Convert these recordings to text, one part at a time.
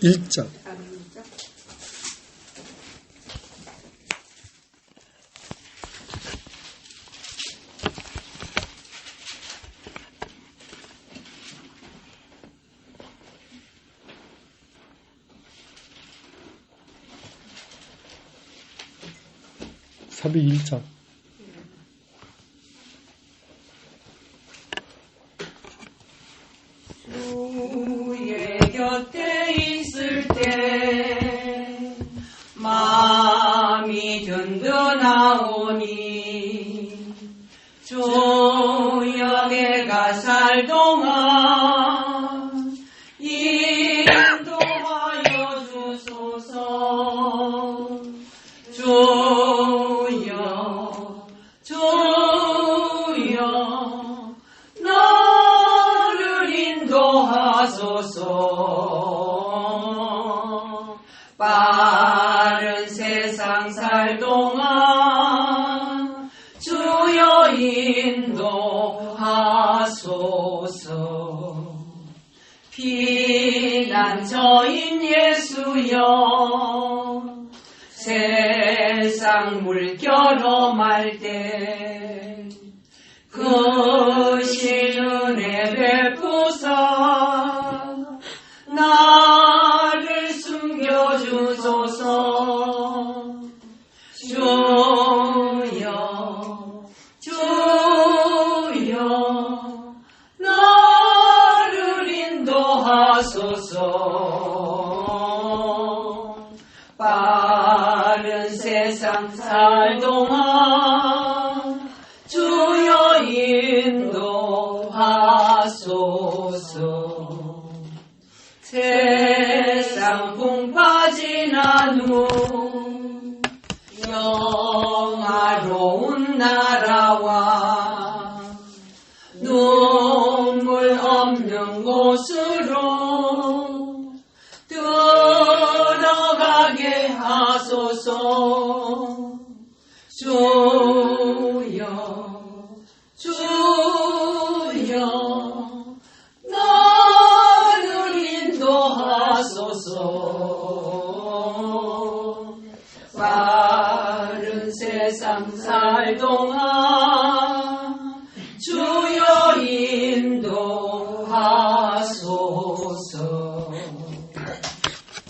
1장. 사백 1장. 주의 곁에 있을 때 마음이 든든하오니 주여 내가 살 동안 인도하여 주소서. 주여 나를 인도하소서. 빠른 세상 살 동안 주여 인도하소서. 피난처인 예수여 세상 물결 험할 때 크신 은혜 베푸사 나를 숨겨주소서. 주여 나를 인도하소서. 빠른 세상 살 동안 주여 인도하소서. 세상 풍파 지난 후 영화로운 나라와 눈물 없는 곳으로 들어가게 하소서. 주여 나를 인도하소서. 빠른 세상 살 동안 주여 인도하소서.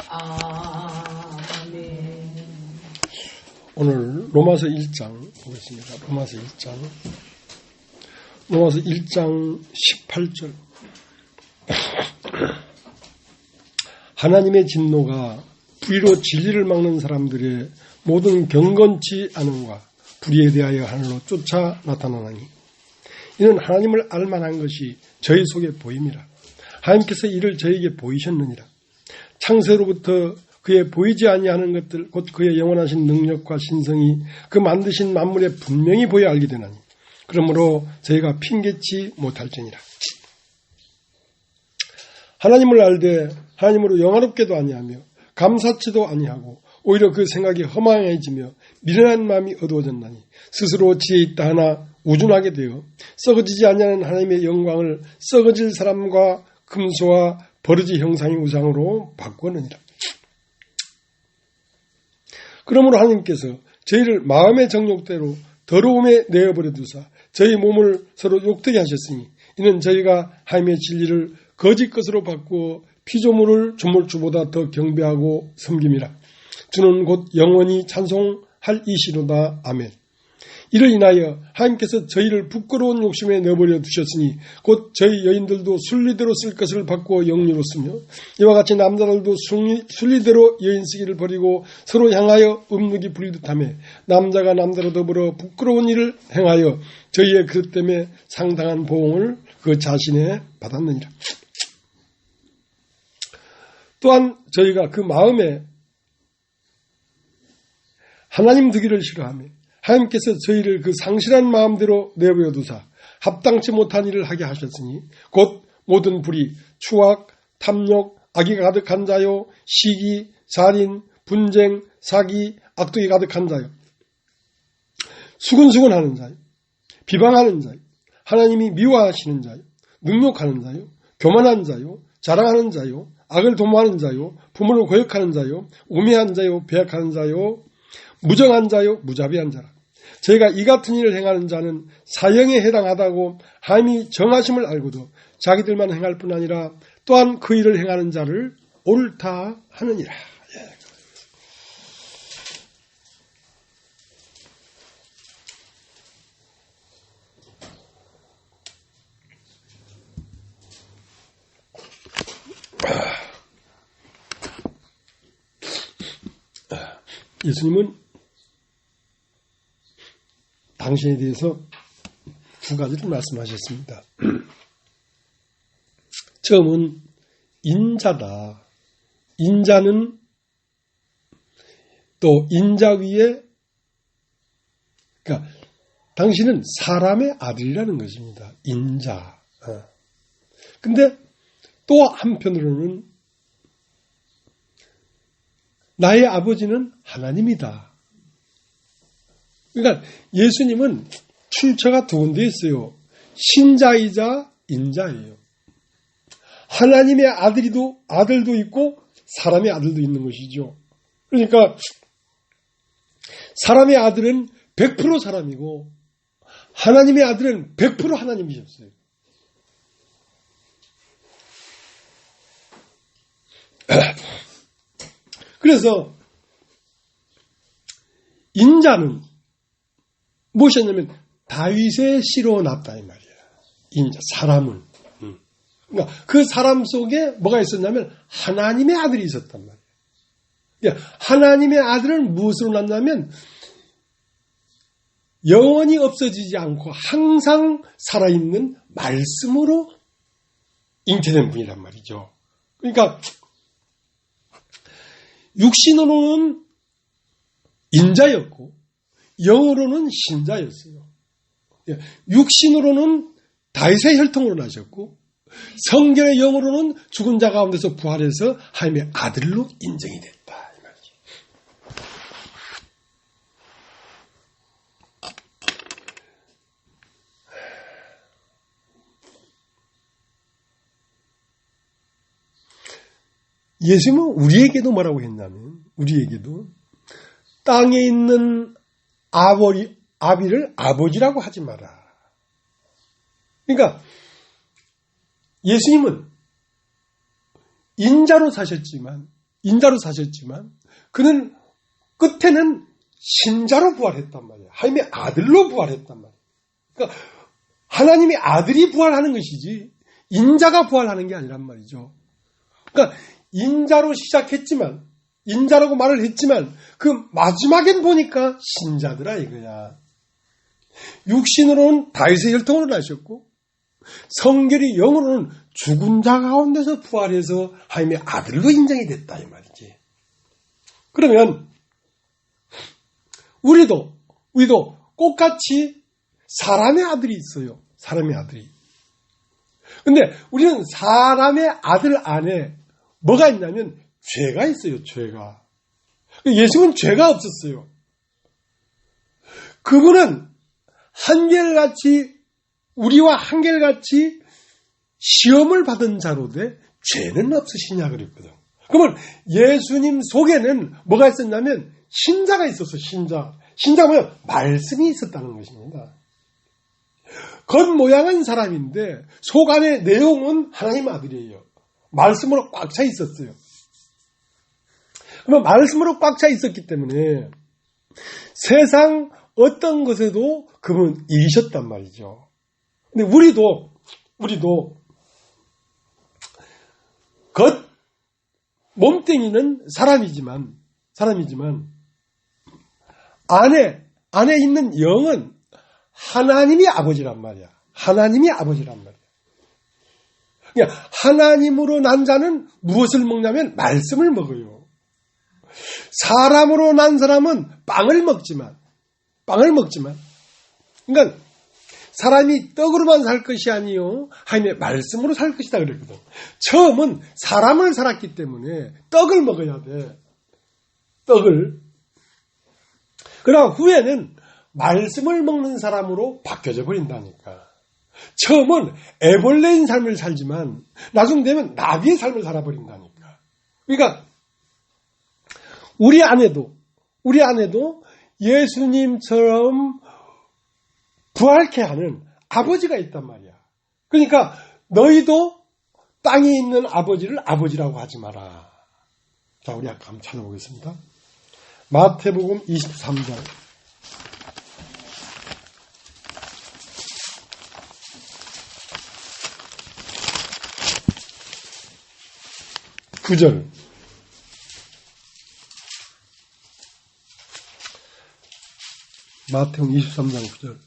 아멘. 오늘 로마서 1장 보겠습니다. 로마서 1장 18절. 하나님의 진노가 불의로 진리를 막는 사람들의 모든 경건치 않음과 불의에 대하여 하늘로 쫓아 나타나나니 이는 하나님을 알만한 것이 저희 속에 보임이라. 하나님께서 이를 저에게 보이셨느니라. 창세로부터 그의 보이지 아니하는 것들 곧 그의 영원하신 능력과 신성이 그 만드신 만물에 분명히 보여 알게 되나니 그러므로 저희가 핑계치 못할지니라. 하나님을 알되 하나님으로 영화롭게도 아니하며 감사치도 아니하고 오히려 그 생각이 허망해지며 미련한 마음이 어두워졌나니 스스로 지혜 있다 하나 우둔하게 되어 썩어지지 아니하는 하나님의 영광을 썩어질 사람과 금수와 버르지 형상의 우상으로 바꾸느니라. 그러므로 하나님께서 저희를 마음의 정욕대로 더러움에 내어버려 두사 저희 몸을 서로 욕되게 하셨으니 이는 저희가 하나님의 진리를 거짓 것으로 바꾸어 피조물을 조물주보다 더 경배하고 섬김이라. 주는 곧 영원히 찬송할 이시로다. 아멘. 이를 인하여 하나님께서 저희를 부끄러운 욕심에 내버려 두셨으니 곧 저희 여인들도 순리대로 쓸 것을 바꾸어 영리로 쓰며 이와 같이 남자들도 순리대로 여인 쓰기를 버리고 서로 향하여 음욕이 부리듯하며 남자가 남자로 더불어 부끄러운 일을 행하여 저희의 그릇 때문에 상당한 보응을 그 자신에 받았느니라. 또한 저희가 그 마음에 하나님 두기를 싫어하며 하나님께서 저희를 그 상실한 마음대로 내버려 두사 합당치 못한 일을 하게 하셨으니 곧 모든 불의, 추악, 탐욕, 악이 가득한 자요, 시기, 살인, 분쟁, 사기, 악독이 가득한 자요, 수근수근하는 자요, 비방하는 자요, 하나님이 미워하시는 자요, 능욕하는 자요, 교만한 자요, 자랑하는 자요, 악을 도모하는 자요, 부모를 고역하는 자요, 우매한 자요, 배약하는 자요, 무정한 자요, 무자비한 자라. 저희가 이 같은 일을 행하는 자는 사형에 해당하다고 하나님이 정하심을 알고도 자기들만 행할 뿐 아니라 또한 그 일을 행하는 자를 옳다 하느니라. 예수님은 당신에 대해서 두 가지를 말씀하셨습니다. 처음은 인자다. 인자는 또 인자 위에, 그러니까 당신은 사람의 아들이라는 것입니다. 인자. 근데 또 한편으로는 나의 아버지는 하나님이다. 그러니까 예수님은 출처가 두 군데 있어요. 신자이자 인자예요. 하나님의 아들도 있고 사람의 아들도 있는 것이죠. 그러니까 사람의 아들은 100% 사람이고 하나님의 아들은 100% 하나님이셨어요. 그래서 인자는 무엇이었냐면 다윗의 씨로 났다 이 말이야. 인자, 사람은. 그러니까 그 사람 속에 뭐가 있었냐면 하나님의 아들이 있었단 말이야. 그러니까 하나님의 아들은 무엇으로 났냐면 영원히 없어지지 않고 항상 살아있는 말씀으로 잉태된 분이란 말이죠. 그러니까 육신으로는 인자였고 영으로는 신자였어요. 육신으로는 다윗의 혈통으로 나셨고 성결의 영으로는 죽은 자 가운데서 부활해서 하나님의 아들로 인정이 됐다. 이 말이죠. 예수님은 우리에게도 뭐라고 했냐면 우리에게도 땅에 있는 아비를 아버지라고 하지 마라. 그러니까 예수님은 인자로 사셨지만 그는 끝에는 신자로 부활했단 말이에요. 하나님의 아들로 부활했단 말이에요. 그러니까 하나님의 아들이 부활하는 것이지 인자가 부활하는 게 아니란 말이죠. 그러니까 인자로 시작했지만 인자라고 말을 했지만 그 마지막엔 보니까 신자더라 이거야. 육신으로는 다윗의 혈통으로 나셨고 성결이 영으로는 죽은 자 가운데서 부활해서 하나님의 아들로 인정이 됐다 이 말이지. 그러면 우리도 똑같이 사람의 아들이 있어요. 사람의 아들이. 근데 우리는 사람의 아들 안에 뭐가 있냐면 죄가 있어요. 죄가. 예수님은 죄가 없었어요. 그분은 한결같이 우리와 한결같이 시험을 받은 자로되 죄는 없으시냐 그랬거든. 그러면 예수님 속에는 뭐가 있었냐면 신자가 있었어. 신자가 뭐야? 말씀이 있었다는 것입니다. 겉모양은 사람인데 속 안의 내용은 하나님 아들이에요. 말씀으로 꽉 차 있었어요. 그러면 말씀으로 꽉 차 있었기 때문에 세상 어떤 것에도 그분은 이기셨단 말이죠. 근데 우리도 겉 몸뚱이는 사람이지만 안에 있는 영은 하나님이 아버지란 말이야. 하나님이 아버지란 말이야. 그러니까 하나님으로 난 자는 무엇을 먹냐면 말씀을 먹어요. 사람으로 난 사람은 빵을 먹지만 그러니까 사람이 떡으로만 살 것이 아니요 하나님의 말씀으로 살 것이다 그랬거든. 처음은 사람을 살았기 때문에 떡을 먹어야 돼. 떡을. 그러나 후에는 말씀을 먹는 사람으로 바뀌어져 버린다니까. 처음은 애벌레인 삶을 살지만 나중 되면 나비의 삶을 살아버린다니까. 그러니까 우리 안에도 예수님처럼 부활케 하는 아버지가 있단 말이야. 그러니까 너희도 땅에 있는 아버지를 아버지라고 하지 마라. 자, 우리 아까 한번 찾아보겠습니다. 마태복음 23장 9절. 마태복음 23장 9절.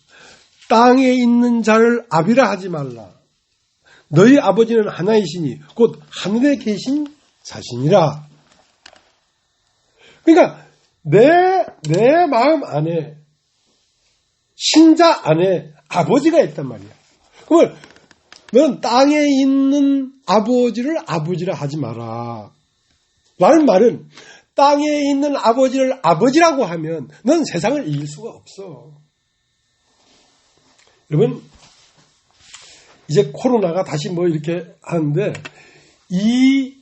땅에 있는 자를 아비라 하지 말라. 너희 아버지는 하나이시니 곧 하늘에 계신 자신이라. 그러니까 내 마음 안에, 신자 안에 아버지가 있단 말이야. 그러면 너는 땅에 있는 아버지를 아버지라 하지 마라. 라는 말은 땅에 있는 아버지를 아버지라고 하면 넌 세상을 이길 수가 없어. 여러분, 이제 코로나가 다시 뭐 이렇게 하는데 이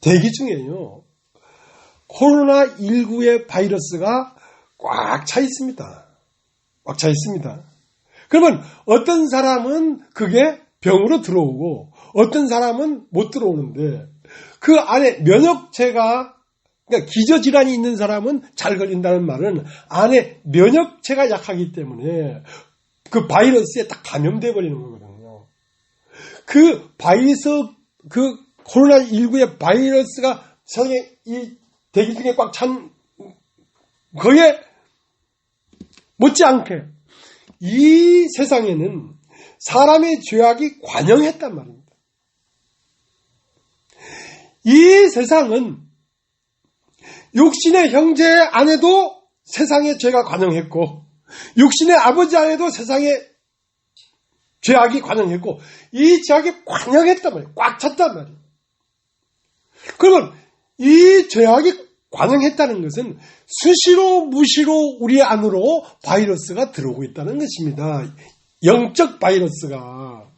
대기 중에요. 코로나19의 바이러스가 꽉 차 있습니다. 꽉 차 있습니다. 그러면 어떤 사람은 그게 병으로 들어오고 어떤 사람은 못 들어오는데 그 안에 면역체가, 그러니까 기저질환이 있는 사람은 잘 걸린다는 말은 안에 면역체가 약하기 때문에 그 바이러스에 딱 감염돼 버리는 거거든요. 그 코로나19의 바이러스가 세상에 이 대기 중에 꽉 찬 거기에 못지않게 이 세상에는 사람의 죄악이 관영했단 말입니다. 이 세상은 육신의 형제 안에도 세상의 죄가 관영했고 육신의 아버지 안에도 세상의 죄악이 관영했고 이 죄악이 관영했단 말이에요. 꽉 찼단 말이에요. 그러면 이 죄악이 관영했다는 것은 수시로 무시로 우리 안으로 바이러스가 들어오고 있다는 것입니다. 영적 바이러스가.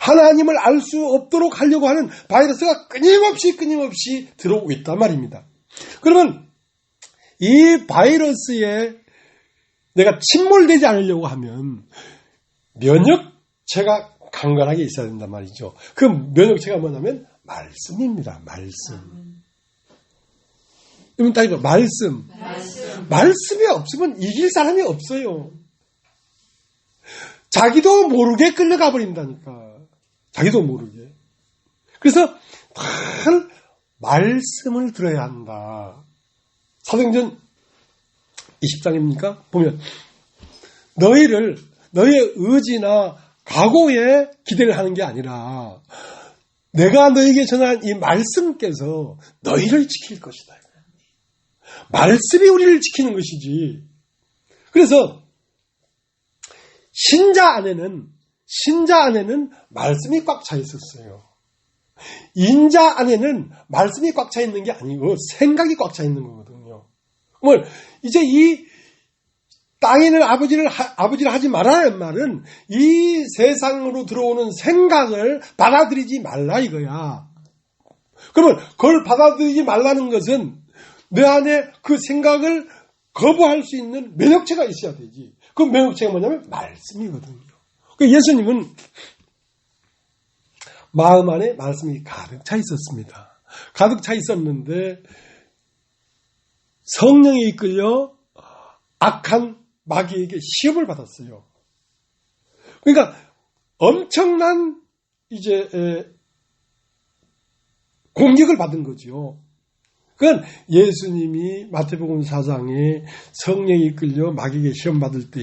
하나님을 알 수 없도록 하려고 하는 바이러스가 끊임없이 들어오고 있단 말입니다. 그러면 이 바이러스에 내가 침몰되지 않으려고 하면 면역체가 강건하게 있어야 된단 말이죠. 그 면역체가 뭐냐면 말씀입니다. 말씀. 여러분 따지고 말씀이 없으면 이길 사람이 없어요. 자기도 모르게 끌려가 버린다니까. 자기도 모르게. 그래서 늘 말씀을 들어야 한다. 사도행전 20장입니까? 보면 너희의 의지나 각오에 기대를 하는 게 아니라 내가 너에게 전한 이 말씀께서 너희를 지킬 것이다. 말씀이 우리를 지키는 것이지. 그래서 신자 안에는 말씀이 꽉 차 있었어요. 인자 안에는 말씀이 꽉 차 있는 게 아니고 생각이 꽉 차 있는 거거든요. 그러면 이제 이 땅에 있는 아버지를 하지 말라는 말은 이 세상으로 들어오는 생각을 받아들이지 말라 이거야. 그러면 그걸 받아들이지 말라는 것은 내 안에 그 생각을 거부할 수 있는 면역체가 있어야 되지. 그 면역체가 뭐냐면 말씀이거든요. 예수님은 마음 안에 말씀이 가득 차 있었습니다. 가득 차 있었는데 성령에 이끌려 악한 마귀에게 시험을 받았어요. 그러니까 엄청난 이제 공격을 받은 거죠. 그건 예수님이 마태복음 4장에 성령이 이끌려 마귀에게 시험 받을 때에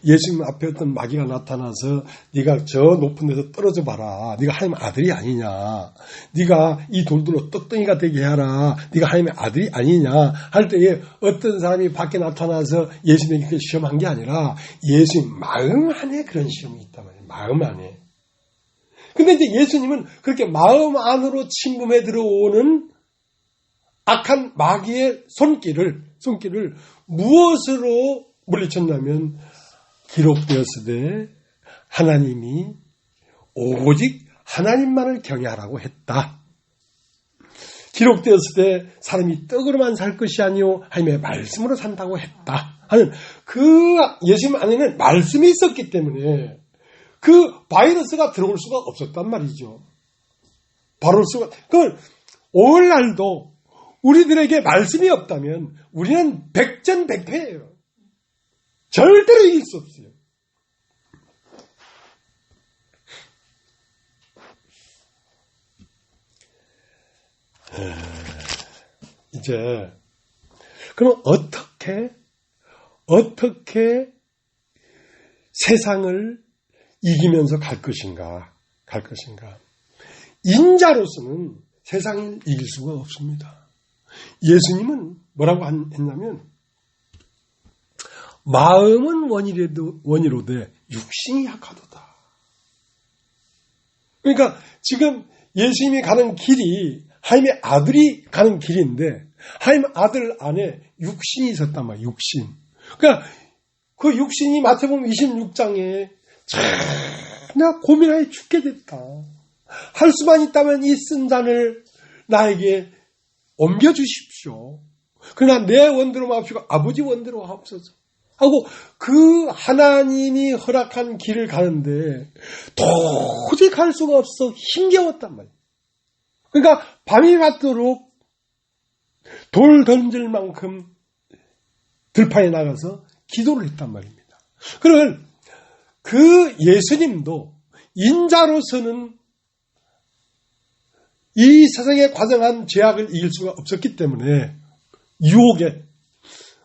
예수님 앞에 어떤 마귀가 나타나서 네가 저 높은 데서 떨어져 봐라. 네가 하나님의 아들이 아니냐. 네가 이 돌들로 떡덩이가 되게 해라. 네가 하나님의 아들이 아니냐 할 때에 어떤 사람이 밖에 나타나서 예수님에게 시험한 게 아니라 예수님 마음 안에 그런 시험이 있단 말이에요. 마음 안에. 근데 이제 예수님은 그렇게 마음 안으로 침범해 들어오는 악한 마귀의 손길을 무엇으로 물리쳤냐면 기록되었으되 하나님이 오직 하나님만을 경외하라고 했다. 기록되었을 때 사람이 떡으로만 살 것이 아니요 하나님의 말씀으로 산다고 했다 하는 그 예수님 안에는 말씀이 있었기 때문에 그 바이러스가 들어올 수가 없었단 말이죠. 그걸 오늘날도 우리들에게 말씀이 없다면 우리는 백전백패예요. 절대로 이길 수 없어요. 이제 그럼 어떻게 세상을 이기면서 갈 것인가? 인자로서는 세상을 이길 수가 없습니다. 예수님은 뭐라고 했냐면 마음은 원이로되 육신이 약하도다. 그러니까 지금 예수님이 가는 길이 하나님의 아들이 가는 길인데 하나님 아들 안에 육신이 있었단 말이에요. 육신. 그러니까 그 육신이 마태복음 26장에 나 고민하여 죽게 됐다. 할 수만 있다면 이 쓴 잔을 나에게 옮겨주십시오. 그러나 내 원대로 마옵시고 아버지 원대로 하옵소서 하고 그 하나님이 허락한 길을 가는데 도저히 갈 수가 없어 힘겨웠단 말이에요. 그러니까 밤이 맞도록 돌 던질 만큼 들판에 나가서 기도를 했단 말입니다. 그러면 그 예수님도 인자로서는 이 세상에 과정한 죄악을 이길 수가 없었기 때문에 유혹에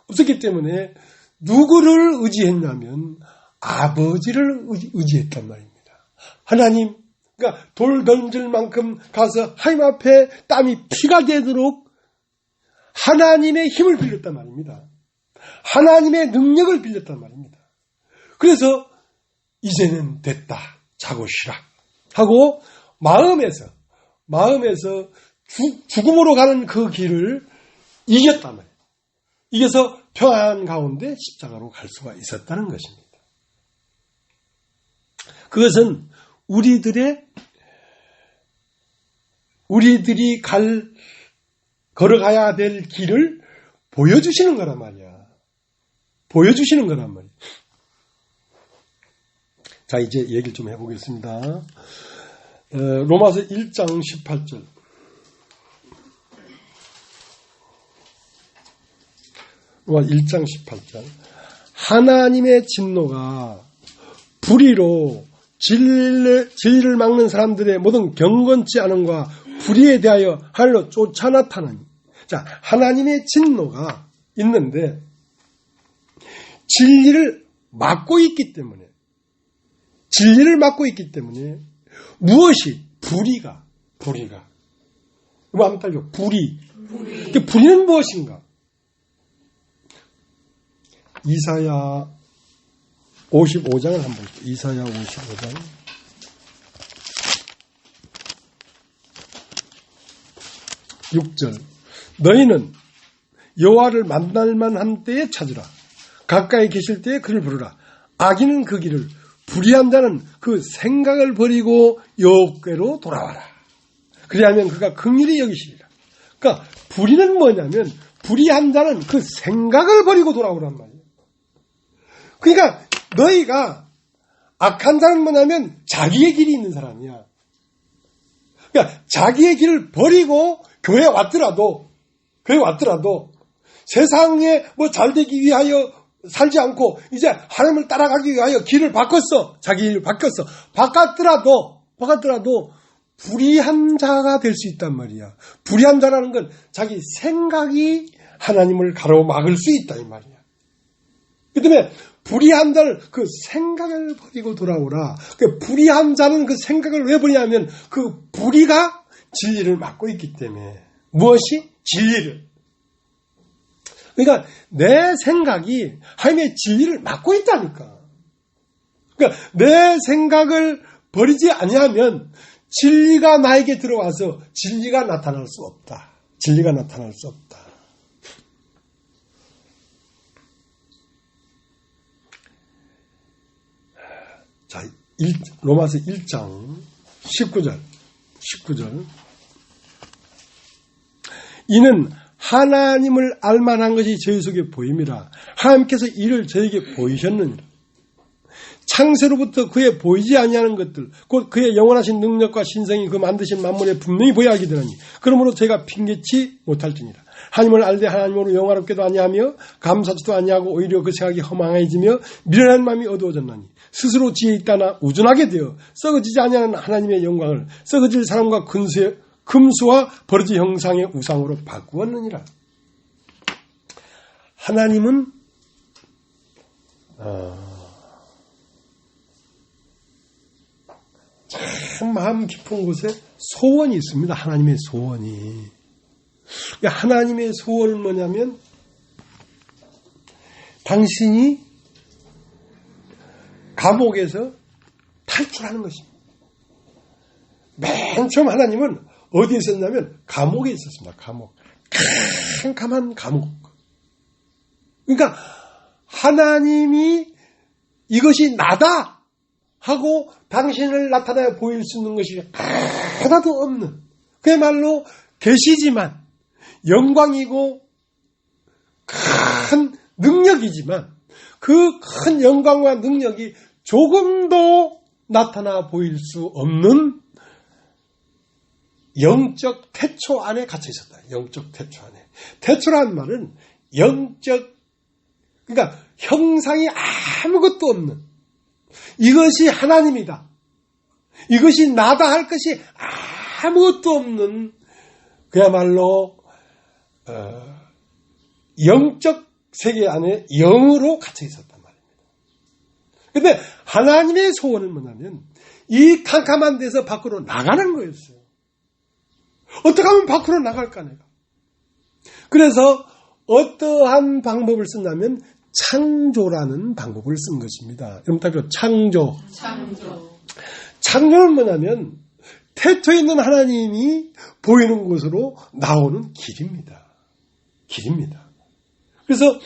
없었기 때문에 누구를 의지했냐면 아버지를 의지했단 말입니다. 하나님, 그러니까 돌 던질 만큼 가서 하나님 앞에 땀이 피가 되도록 하나님의 힘을 빌렸단 말입니다. 하나님의 능력을 빌렸단 말입니다. 그래서 이제는 됐다. 자고 쉬라. 하고 마음에서 죽음으로 가는 그 길을 이겼단 말이에요. 이겨서 평안 가운데 십자가로 갈 수가 있었다는 것입니다. 그것은 우리들이 걸어가야 될 길을 보여주시는 거란 말이야. 자, 이제 얘기를 좀 해보겠습니다. 로마서 1장 18절. 로마 1장 18절. 하나님의 진노가 불의로 진리를 막는 사람들의 모든 경건치 않음과 불의에 대하여 하늘로 쫓아나타나니. 자, 하나님의 진노가 있는데 진리를 막고 있기 때문에 무엇이 불의가 이거 한번 따져. 불의는 무엇인가? 이사야 55장을 한번 볼게요. 이사야 55장 6절. 너희는 여호와를 만날만 한 때에 찾으라. 가까이 계실 때에 그를 부르라. 악인은 그 길을, 불의한 자는 그 생각을 버리고 여호와께로 돌아와라. 그리하면 그가 긍휼히 여기시리라. 그러니까 불의는 뭐냐면 불의한 자는 그 생각을 버리고 돌아오란 말이에요. 그러니까 너희가 악한 자는 뭐냐면 자기의 길이 있는 사람이야. 그러니까 자기의 길을 버리고 교회에 왔더라도 세상에 뭐 잘되기 위하여 살지 않고 이제 하나님을 따라가기 위하여 길을 바꿨어. 자기 길을 바꿨더라도 불의한 자가 될 수 있단 말이야. 불의한 자라는 건 자기 생각이 하나님을 가로막을 수 있다 이 말이야. 그 때문에 불의한 자를 그 생각을 버리고 돌아오라. 그 불의한 자는 그 생각을 왜 버리냐면 그 불의가 진리를 막고 있기 때문에. 무엇이? 진리를. 그러니까 내 생각이 하나님의 진리를 막고 있다니까. 그러니까 내 생각을 버리지 아니하면 진리가 나에게 들어와서 진리가 나타날 수 없다. 자, 로마서 1장 19절. 이는 하나님을 알만한 것이 저희 속에 보임이라. 하나님께서 이를 저에게 보이셨느니라. 창세로부터 그의 보이지 아니하는 것들, 곧 그의 영원하신 능력과 신성이 그 만드신 만물에 분명히 보여 하게 되나니, 그러므로 저희가 핑계치 못할지니라. 하나님을 알되 하나님으로 영화롭게도 아니하며 감사지도 아니하고 오히려 그 생각이 허망해지며 미련한 마음이 어두워졌나니, 스스로 지혜 있다나 우둔하게 되어 썩어지지 아니하는 하나님의 영광을 썩어질 사람과 금수와 버러지 형상의 우상으로 바꾸었느니라. 하나님은 참 마음 깊은 곳에 소원이 있습니다. 하나님의 소원이. 하나님의 소원은 뭐냐면 당신이 감옥에서 탈출하는 것입니다. 맨 처음 하나님은 어디에 있었냐면 감옥에 있었습니다. 감옥. 캄캄한 감옥. 그러니까 하나님이 이것이 나다 하고 당신을 나타내 보일 수 있는 것이 하나도 없는, 그야말로 계시지만 영광이고 큰 능력이지만 그 큰 영광과 능력이 조금도 나타나 보일 수 없는 영적 태초 안에 갇혀 있었다. 영적 태초 안에. 태초라는 말은 그러니까 형상이 아무것도 없는, 이것이 하나님이다, 이것이 나다 할 것이 아무것도 없는, 그야말로 영적 세계 안에 영으로 갇혀 있었단 말입니다. 그런데 하나님의 소원은 뭐냐면 이 캄캄한 데서 밖으로 나가는 거였어요. 어떻게 하면 밖으로 나갈까 내가. 그래서 어떠한 방법을 쓴다면 창조라는 방법을 쓴 것입니다. 여러분 답변 창조는 뭐냐면 태초에 있는 하나님이 보이는 곳으로 나오는 길입니다. 그래서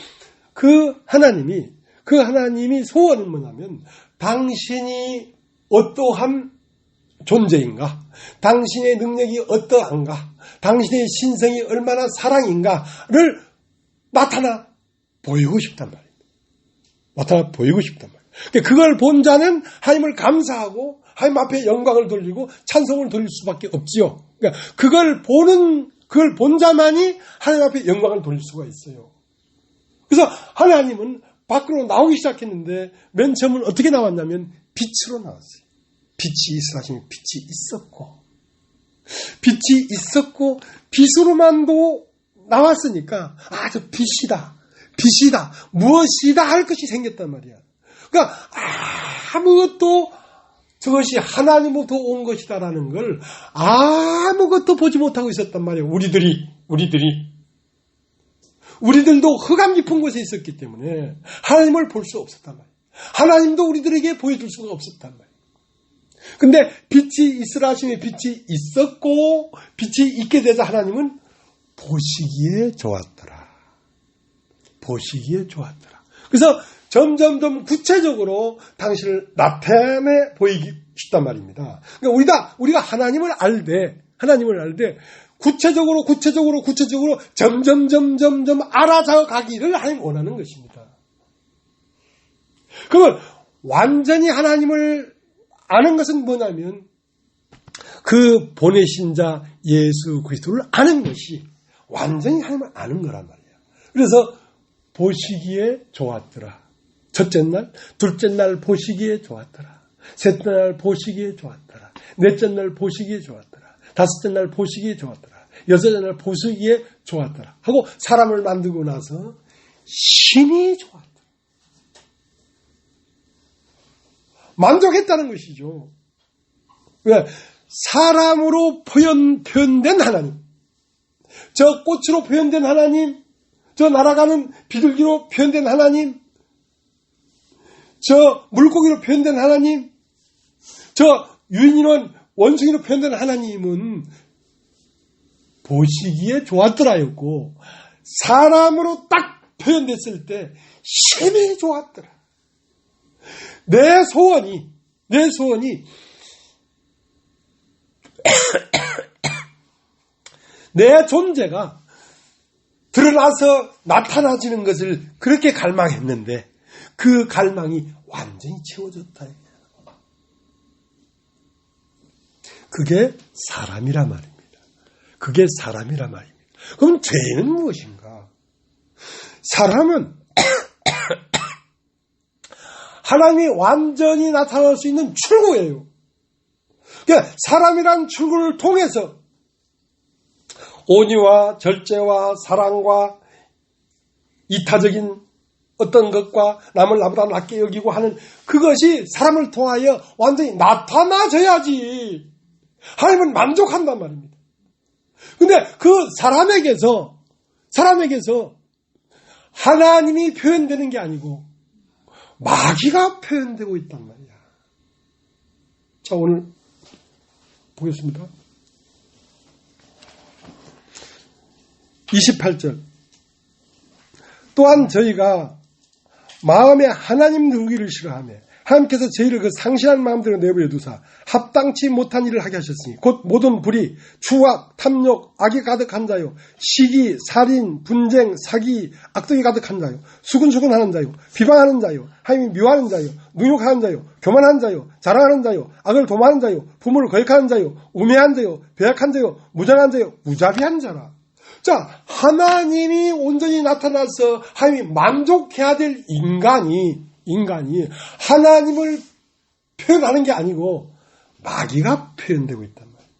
그 하나님이 소원은 뭐냐면 당신이 어떠한 존재인가, 당신의 능력이 어떠한가, 당신의 신성이 얼마나 사랑인가를 나타나 보이고 싶단 말입니다. 그걸 본 자는 하나님을 감사하고 하나님 앞에 영광을 돌리고 찬송을 돌릴 수밖에 없지요. 그러니까 그걸 본 자만이 하나님 앞에 영광을 돌릴 수가 있어요. 그래서 하나님은 밖으로 나오기 시작했는데 맨 처음은 어떻게 나왔냐면 빛으로 나왔어요. 빛이 있으라시니 빛이 있었고 빛으로만도 나왔으니까 저 빛이다 무엇이다 할 것이 생겼단 말이야. 그러니까 아무것도 저것이 하나님으로부터 온 것이다라는 걸 아무것도 보지 못하고 있었단 말이에요. 우리들도 흑암 깊은 곳에 있었기 때문에 하나님을 볼 수 없었단 말이에요. 하나님도 우리들에게 보여줄 수가 없었단 말이에요. 근데 빛이 있으라 하시니 빛이 있었고 빛이 있게 되자 하나님은 보시기에 좋았더라. 그래서 점점 구체적으로 당신을 나타내 보이기 싶단 말입니다. 그러니까 우리가 하나님을 알되 구체적으로 점점 알아져 가기를 하나님 원하는 것입니다. 그러면 완전히 하나님을 아는 것은 뭐냐면 그 보내신 자 예수 그리스도를 아는 것이 완전히 하나님을 아는 거란 말이에요. 그래서 보시기에 좋았더라. 첫째 날, 둘째 날 보시기에 좋았더라. 셋째 날 보시기에 좋았더라. 넷째 날 보시기에 좋았더라. 다섯째 날 보시기에 좋았더라. 여섯째 날 보시기에 좋았더라. 하고 사람을 만들고 나서 신이 좋았더라. 만족했다는 것이죠. 왜? 사람으로 표현된 하나님, 저 꽃으로 표현된 하나님, 저 날아가는 비둘기로 표현된 하나님, 저 물고기로 표현된 하나님, 저 유인인원 원숭이로 표현된 하나님은 보시기에 좋았더라였고, 사람으로 딱 표현됐을 때 심히 좋았더라. 내 소원이 내 존재가 드러나서 나타나지는 것을 그렇게 갈망했는데 그 갈망이 완전히 채워졌다. 그게 사람이란 말입니다. 그게 사람이란 말입니다. 그럼 죄는 무엇인가? 사람은 하나님이 완전히 나타날 수 있는 출구예요. 그러니까 사람이란 출구를 통해서 온유와 절제와 사랑과 이타적인 어떤 것과 남을 나보다 낮게 여기고 하는 그것이 사람을 통하여 완전히 나타나져야지 하나님은 만족한단 말입니다. 근데 그 사람에게서 하나님이 표현되는 게 아니고 마귀가 표현되고 있단 말이야. 자, 오늘 보겠습니다. 28절. 또한 저희가 마음에 하나님 누르기를 싫어하며 하나님께서 저희를 그 상실한 마음대로 내버려 두사 합당치 못한 일을 하게 하셨으니 곧 모든 불의, 추악, 탐욕, 악이 가득한 자요, 시기, 살인, 분쟁, 사기, 악독이 가득한 자요, 수근수근하는 자요, 비방하는 자요, 하나님이 미워하는 자요, 능욕하는 자요, 교만한 자요, 자랑하는 자요, 악을 도모하는 자요, 부모를 거역하는 자요, 우매한 자요, 배약한 자요, 무장한 자요, 무자비한 자라. 자, 하나님이 온전히 나타나서 하나님이 만족해야 될 인간이 하나님을 표현하는 게 아니고 마귀가 표현되고 있단 말이에요.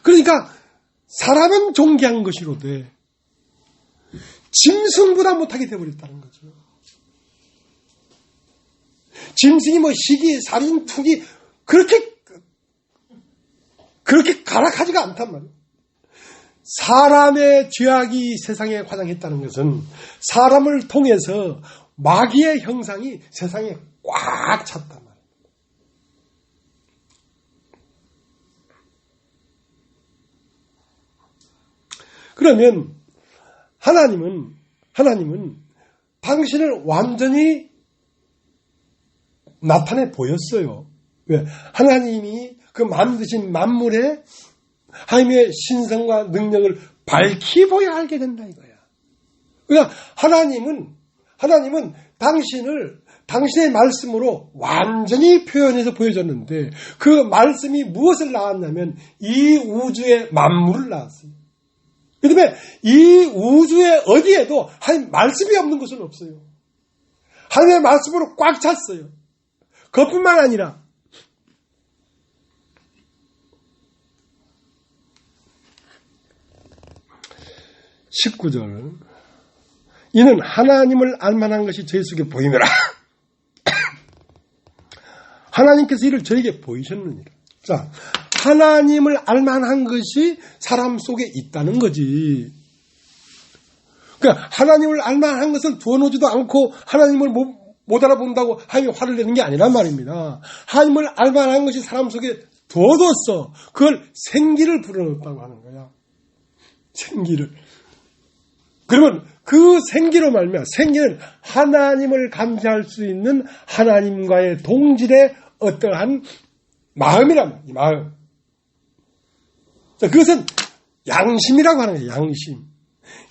그러니까 사람은 존귀한 것이로되 짐승보다 못하게 되어버렸다는 거죠. 짐승이 뭐 시기, 살인, 투기 그렇게 가락하지가 않단 말이에요. 사람의 죄악이 세상에 관영했다는 것은 사람을 통해서 마귀의 형상이 세상에 꽉 찼단 말이에요. 그러면 하나님은 당신을 완전히 나타내 보였어요. 왜? 하나님이 그 만드신 만물에 하나님의 신성과 능력을 밝히 보여 알게 된다 이거야. 그러니까 하나님은 당신의 말씀으로 완전히 표현해서 보여줬는데 그 말씀이 무엇을 낳았냐면 이 우주의 만물을 낳았어요. 그 다음에 이 우주의 어디에도 하나님 말씀이 없는 것은 없어요. 하나님의 말씀으로 꽉 찼어요. 그것뿐만 아니라 19절. 이는 하나님을 알만한 것이 저희 속에 보이느라. 하나님께서 이를 저에게 보이셨느니라. 자, 하나님을 알만한 것이 사람 속에 있다는 거지. 그러니까 하나님을 알만한 것을 두어놓지도 않고 하나님을 못 알아본다고 하나님이 화를 내는 게 아니란 말입니다. 하나님을 알만한 것이 사람 속에 두어뒀어. 그걸 생기를 불어넣었다고 하는 거야. 생기를. 그러면 그 생기로 말미암아 생기는 하나님을 감시할 수 있는 하나님과의 동질의 어떠한 마음이란 말이에요. 마음. 자, 그것은 양심이라고 하는 거예요. 양심.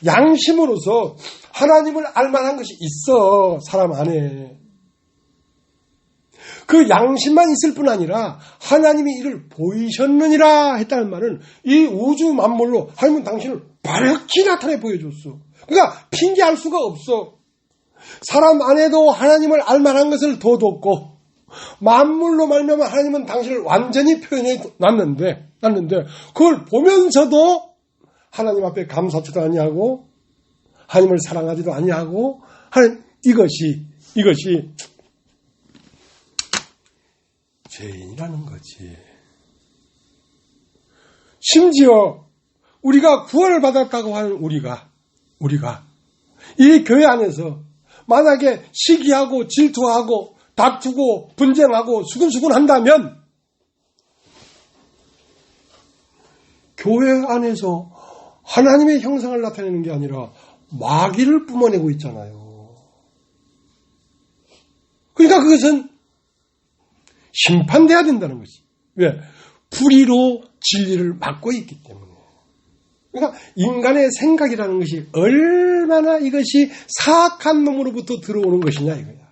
양심으로서 하나님을 알만한 것이 있어. 사람 안에. 그 양심만 있을 뿐 아니라 하나님이 이를 보이셨느니라 했다는 말은 이 우주 만물로 하나님은 당신을 밝히 나타내 보여줬어. 그러니까 핑계할 수가 없어. 사람 안에도 하나님을 알만한 것을 둬뒀고 만물로 말미암아 하나님은 당신을 완전히 표현해 놨는데 그걸 보면서도 하나님 앞에 감사치도 아니하고 하나님을 사랑하지도 아니하고 하는 이것이 죄인이라는 거지. 심지어 우리가 구원을 받았다고 하는 우리가 이 교회 안에서 만약에 시기하고 질투하고 다투고 분쟁하고 수근수근 한다면 교회 안에서 하나님의 형상을 나타내는 게 아니라 마귀를 뿜어내고 있잖아요. 그러니까 그것은 심판돼야 된다는 것이. 왜? 불의로 진리를 막고 있기 때문에. 그러니까 인간의 생각이라는 것이 얼마나 이것이 사악한 놈으로부터 들어오는 것이냐 이거야.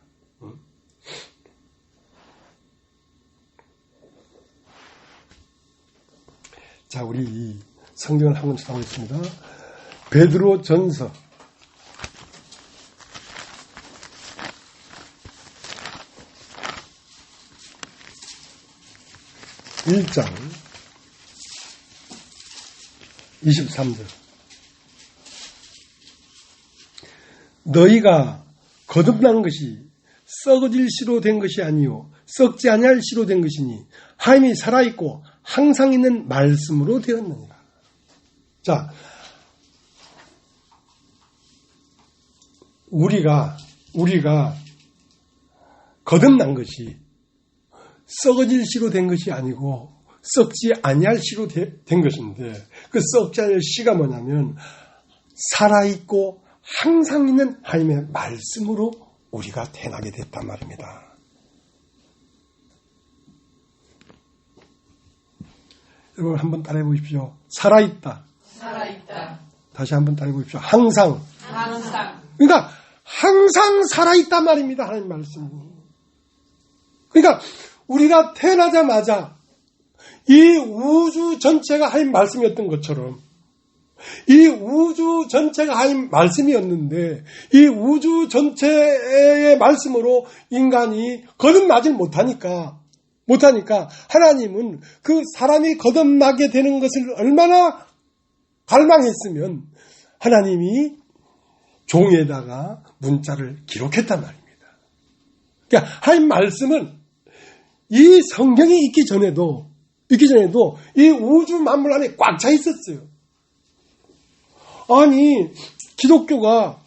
자, 우리 성경을 한번 찾아보겠습니다. 베드로 전서 1장 23절. 너희가 거듭난 것이 썩어질 씨로 된 것이 아니요 썩지 아니할 씨로 된 것이니 하나님이 살아있고 항상 있는 말씀으로 되었느니라. 자, 우리가 거듭난 것이 썩어질 씨로 된 것이 아니고 썩지 아니할 씨로 된 것인데, 그 썩지 아니할 씨가 뭐냐면 살아있고 항상 있는 하나님의 말씀으로 우리가 태어나게 됐단 말입니다. 여러분 한번 따라해 보십시오. 살아있다. 다시 한번 따라해 보십시오. 항상. 그러니까 항상 살아있단 말입니다. 하나님 말씀이. 그러니까 우리가 태어나자마자 이 우주 전체가 하나님 말씀이었던 것처럼, 이 우주 전체가 하나님 말씀이었는데 이 우주 전체의 말씀으로 인간이 거듭나질 못하니까 하나님은 그 사람이 거듭나게 되는 것을 얼마나 갈망했으면 하나님이 종에다가 문자를 기록했단 말입니다. 그러니까 하나님 말씀은 이 성경이 있기 전에도 이 우주 만물 안에 꽉 차 있었어요. 아니, 기독교가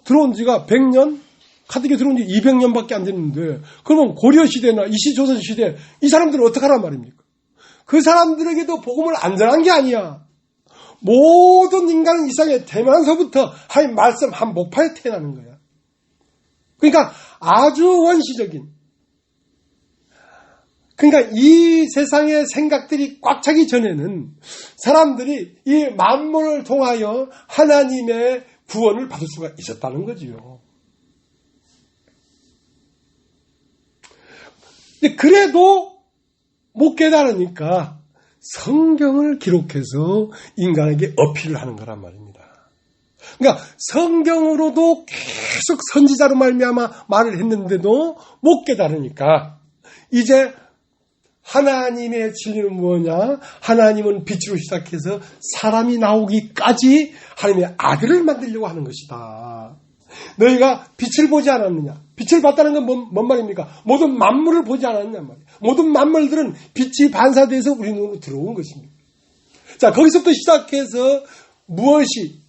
들어온 지가 100년? 카톨릭에 들어온 지 200년밖에 안 됐는데, 그러면 고려시대나 이시조선시대, 이 사람들은 어떡하란 말입니까? 그 사람들에게도 복음을 안 전한 게 아니야. 모든 인간은 이상에 태어나서부터 하나님 말씀 한 목파에 태어나는 거야. 그러니까 아주 원시적인, 그러니까 이 세상의 생각들이 꽉 차기 전에는 사람들이 이 만물을 통하여 하나님의 구원을 받을 수가 있었다는 거지요. 근데 그래도 못 깨달으니까 성경을 기록해서 인간에게 어필을 하는 거란 말입니다. 그러니까 성경으로도 계속 선지자로 말미암아 말을 했는데도 못 깨달으니까 이제 하나님의 진리는 뭐냐? 하나님은 빛으로 시작해서 사람이 나오기까지 하나님의 아들을 만들려고 하는 것이다. 너희가 빛을 보지 않았느냐? 빛을 봤다는 건 뭔 말입니까? 모든 만물을 보지 않았냐 말이야. 모든 만물들은 빛이 반사돼서 우리 눈으로 들어온 것입니다. 자, 거기서부터 시작해서 무엇이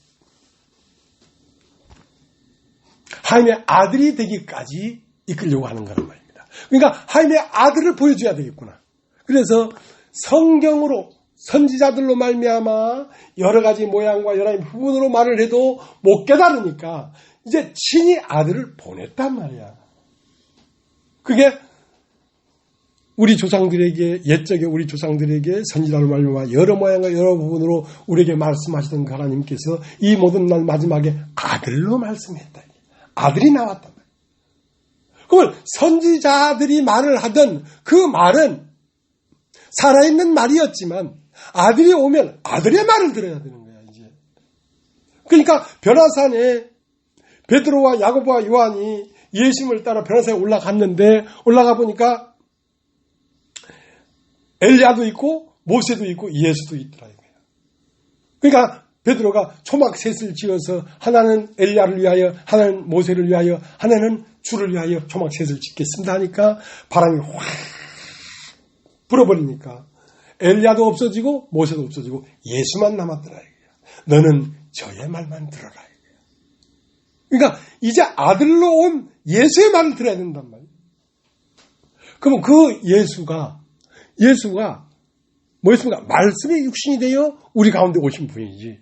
하나님의 아들이 되기까지 이끌려고 하는 거란 말입니다. 그러니까 하나님의 아들을 보여줘야 되겠구나. 그래서 성경으로 선지자들로 말미암아 여러 가지 모양과 여러 가지 부분으로 말을 해도 못 깨달으니까 이제 친히 아들을 보냈단 말이야. 그게 우리 조상들에게, 옛적에 우리 조상들에게 선지자로 말미암아 여러 모양과 여러 부분으로 우리에게 말씀하시던 하나님께서 이 모든 날 마지막에 아들로 말씀했다. 아들이 나왔단 말이야. 그러면 선지자들이 말을 하던 그 말은 살아있는 말이었지만 아들이 오면 아들의 말을 들어야 되는 거야, 이제. 그러니까 변화산에 베드로와 야고보와 요한이 예수님을 따라 변화산에 올라갔는데 올라가 보니까 엘리야도 있고 모세도 있고 예수도 있더라 이거야. 그러니까 베드로가 초막 셋을 지어서 하나는 엘리야를 위하여, 하나는 모세를 위하여, 하나는 주를 위하여 초막 셋을 짓겠습니다 하니까 바람이 확 불어버리니까 엘리야도 없어지고 모세도 없어지고 예수만 남았더라 이거야. 너는 저의 말만 들어라 이거야. 그러니까 이제 아들로 온 예수의 말을 들어야 된단 말이야. 그러면 그 예수가 뭐였습니까? 말씀이 육신이 되어 우리 가운데 오신 분이지.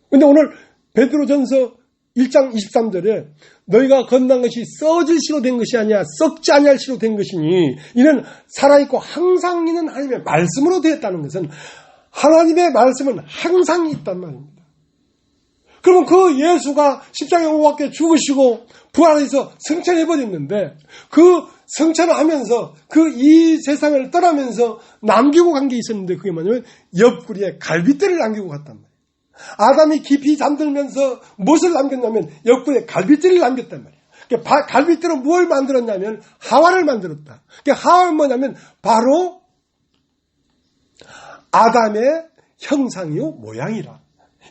근데 오늘 베드로전서 1장 23절에 너희가 건난 것이 썩어질 시로 된 것이 아니야 썩지 아니할 시로 된 것이니 이는 살아있고 항상 있는 하나님의 말씀으로 되었다는 것은 하나님의 말씀은 항상 있단 말입니다. 그러면 그 예수가 십자가에 못 박혀 죽으시고 부활해서 승천해버렸는데 그 승천을 하면서 그 이 세상을 떠나면서 남기고 간 게 있었는데 그게 뭐냐면 옆구리에 갈빗대를 남기고 갔단 말이에요. 아담이 깊이 잠들면서 무엇을 남겼냐면 옆구리에 갈빗대를 남겼단 말이에요. 갈빗대로 뭘 만들었냐면 하와를 만들었다. 하와는 뭐냐면 바로 아담의 형상이요 모양이라.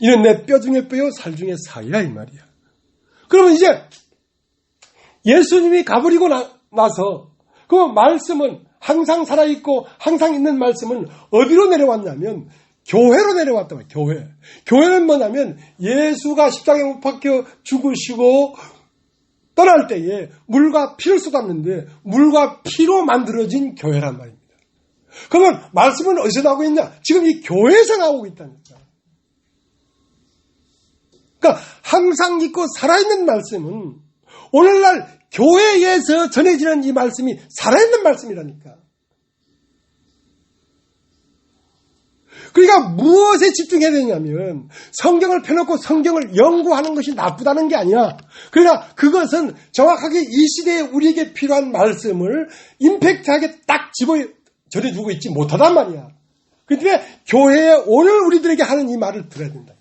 이는 내 뼈 중에 뼈요 살 중에 살이라 이 말이야. 그러면 이제 예수님이 가버리고 나서 그 말씀은 항상 살아있고 항상 있는 말씀은 어디로 내려왔냐면 교회로 내려왔단 말이에요. 교회. 교회는 뭐냐면 예수가 십자가에 못 박혀 죽으시고 떠날 때에 물과 피를 쏟았는데 물과 피로 만들어진 교회란 말입니다. 그러면 말씀은 어디서 나오고 있냐? 지금 이 교회에서 나오고 있다는 거죠. 그러니까 항상 있고 살아있는 말씀은 오늘날 교회에서 전해지는 이 말씀이 살아있는 말씀이라니까. 그러니까 무엇에 집중해야 되냐면 성경을 펴놓고 성경을 연구하는 것이 나쁘다는 게 아니야. 그러나 그것은 정확하게 이 시대에 우리에게 필요한 말씀을 임팩트하게 딱 집어 전해주고 있지 못하단 말이야. 그렇기 때문에 교회에 오늘 우리들에게 하는 이 말을 들어야 된다.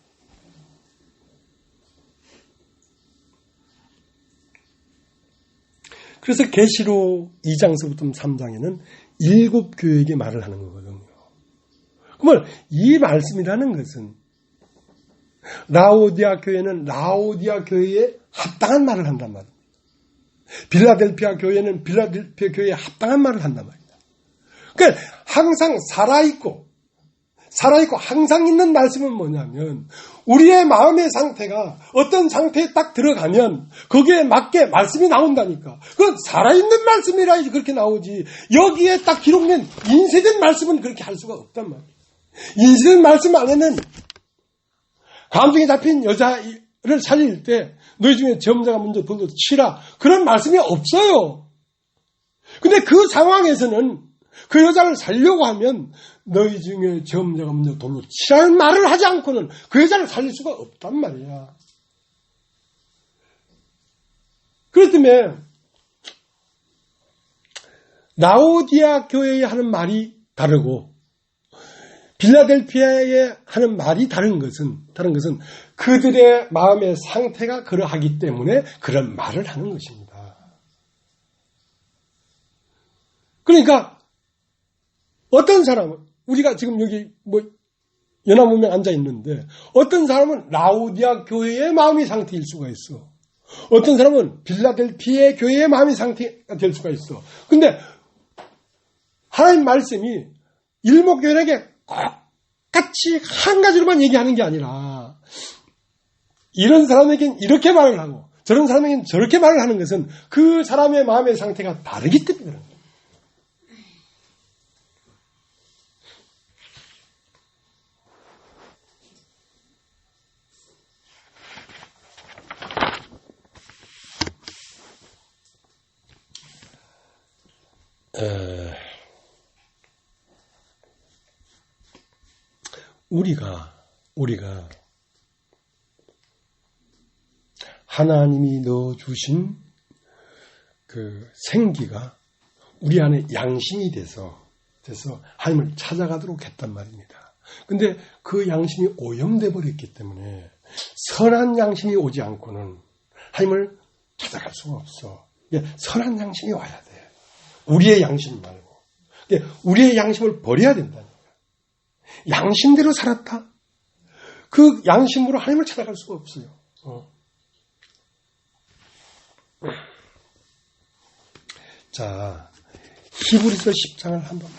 그래서 계시록 2장서부터 3장에는 7교회에게 말을 하는 거거든요. 그러면 이 말씀이라는 것은 라오디아 교회는 라오디아 교회에 합당한 말을 한단 말입니다. 빌라델피아 교회는 빌라델피아 교회에 합당한 말을 한단 말입니다. 그러니까 항상 살아있고 항상 있는 말씀은 뭐냐면 우리의 마음의 상태가 어떤 상태에 딱 들어가면 거기에 맞게 말씀이 나온다니까. 그건 살아있는 말씀이라야지 그렇게 나오지. 여기에 딱 기록된 인쇄된 말씀은 그렇게 할 수가 없단 말이에요. 인쇄된 말씀 안에는 감정에 잡힌 여자를 살릴 때 너희 중에 점자가 먼저 돌로 치라. 그런 말씀이 없어요. 근데 그 상황에서는 그 여자를 살려고 하면 너희 중에 점자가 먼저 돌로 치라는 말을 하지 않고는 그 여자를 살릴 수가 없단 말이야. 그렇기 때문에 라오디아 교회에 하는 말이 다르고 빌라델피아에 하는 말이 다른 것은 그들의 마음의 상태가 그러하기 때문에 그런 말을 하는 것입니다. 그러니까 어떤 사람은 우리가 지금 여기 연합문명 앉아 있는데 어떤 사람은 라오디아 교회의 마음의 상태일 수가 있어. 어떤 사람은 빌라델피아 교회의 마음의 상태가 될 수가 있어. 근데 하나님 말씀이 일목요연하게 똑같이 한 가지로만 얘기하는 게 아니라 이런 사람에겐 이렇게 말을 하고 저런 사람에겐 저렇게 말을 하는 것은 그 사람의 마음의 상태가 다르기 때문에 그런 거예요. 우리가 하나님이 넣어주신 그 생기가 우리 안에 양심이 돼서 하나님을 찾아가도록 했단 말입니다. 근데 그 양심이 오염돼 버렸기 때문에 선한 양심이 오지 않고는 하나님을 찾아갈 수가 없어. 선한 양심이 와야 돼. 우리의 양심 말고. 우리의 양심을 버려야 된다니까. 양심대로 살았다. 그 양심으로 하나님을 찾아갈 수가 없어요. 자, 히브리서 10장을 한번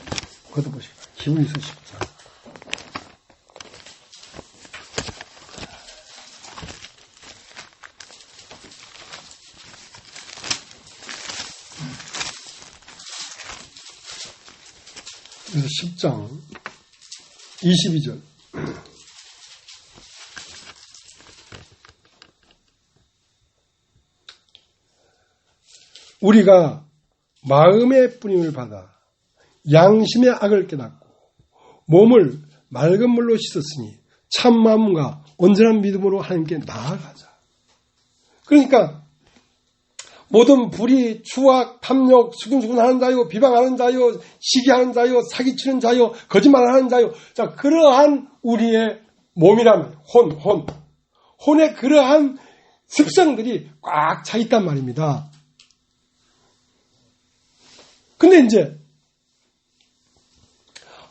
걷어보시죠. 히브리서 10장. 그래서 10장 22절. 우리가 마음의 뿌림을 받아 양심의 악을 깨닫고 몸을 맑은 물로 씻었으니 참 마음과 온전한 믿음으로 하나님께 나아가자. 그러니까 모든 불의, 추악, 탐욕, 수근수근하는 자요, 비방하는 자요, 시기하는 자요, 사기치는 자요, 거짓말하는 자요. 자, 그러한 우리의 몸이라면 혼의 그러한 습성들이 꽉 차 있단 말입니다. 근데 이제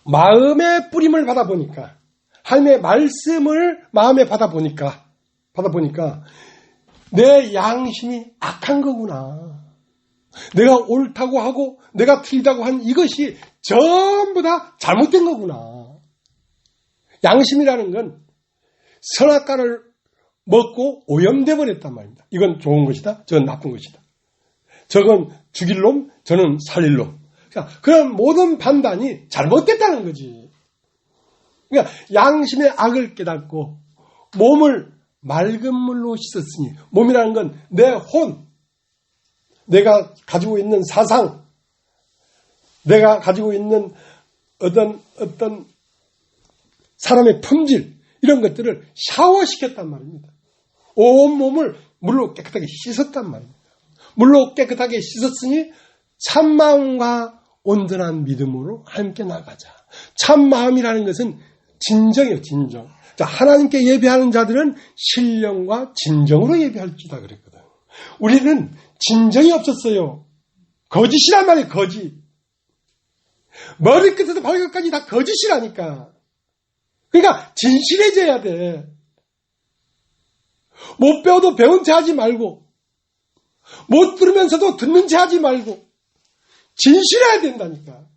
마음의 뿌림을 받아보니까, 하나님의 말씀을 마음에 받아보니까 내 양심이 악한 거구나. 내가 옳다고 하고 내가 틀리다고 한 이것이 전부 다 잘못된 거구나. 양심이라는 건 선악과를 먹고 오염돼 버렸단 말입니다. 이건 좋은 것이다, 저건 나쁜 것이다. 저건 죽일 놈, 저는 살릴 놈. 그런 모든 판단이 잘못됐다는 거지. 그러니까 양심의 악을 깨닫고 몸을 맑은 물로 씻었으니, 몸이라는 건 내 혼, 내가 가지고 있는 사상, 내가 가지고 있는 어떤 사람의 품질, 이런 것들을 샤워시켰단 말입니다. 온 몸을 물로 깨끗하게 씻었단 말입니다. 물로 깨끗하게 씻었으니 참마음과 온전한 믿음으로 함께 나가자. 참마음이라는 것은 진정이에요, 진정. 자, 하나님께 예배하는 자들은 신령과 진정으로 예배할지다 그랬거든. 우리는 진정이 없었어요. 거짓이란 말이에요, 거짓. 머리끝에서 발끝까지 다 거짓이라니까. 그러니까 진실해져야 돼. 못 배워도 배운 체 하지 말고, 못 들으면서도 듣는 체 하지 말고, 진실해야 된다니까.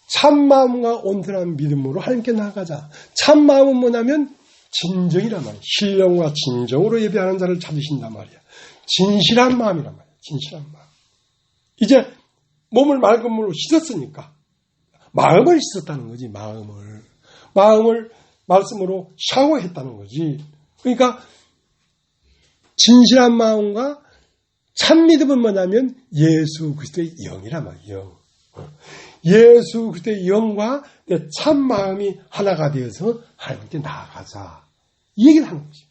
참마음과 온전한 믿음으로 하나님께 나아가자. 참마음은 뭐냐면 진정이란 말이야. 신령과 진정으로 예배하는 자를 찾으신단 말이야. 진실한 마음이란 말이야. 진실한 마음. 이제 몸을 맑은 물로 씻었으니까 마음을 씻었다는 거지. 마음을 말씀으로 샤워했다는 거지. 그러니까 진실한 마음과 참 믿음은 뭐냐면 예수 그리스도의 영이란 말이야. 영. 예수 그리스도의 영과 내 참 마음이 하나가 되어서 하나님께 나아가자. 이 얘기를 하는 것입니다.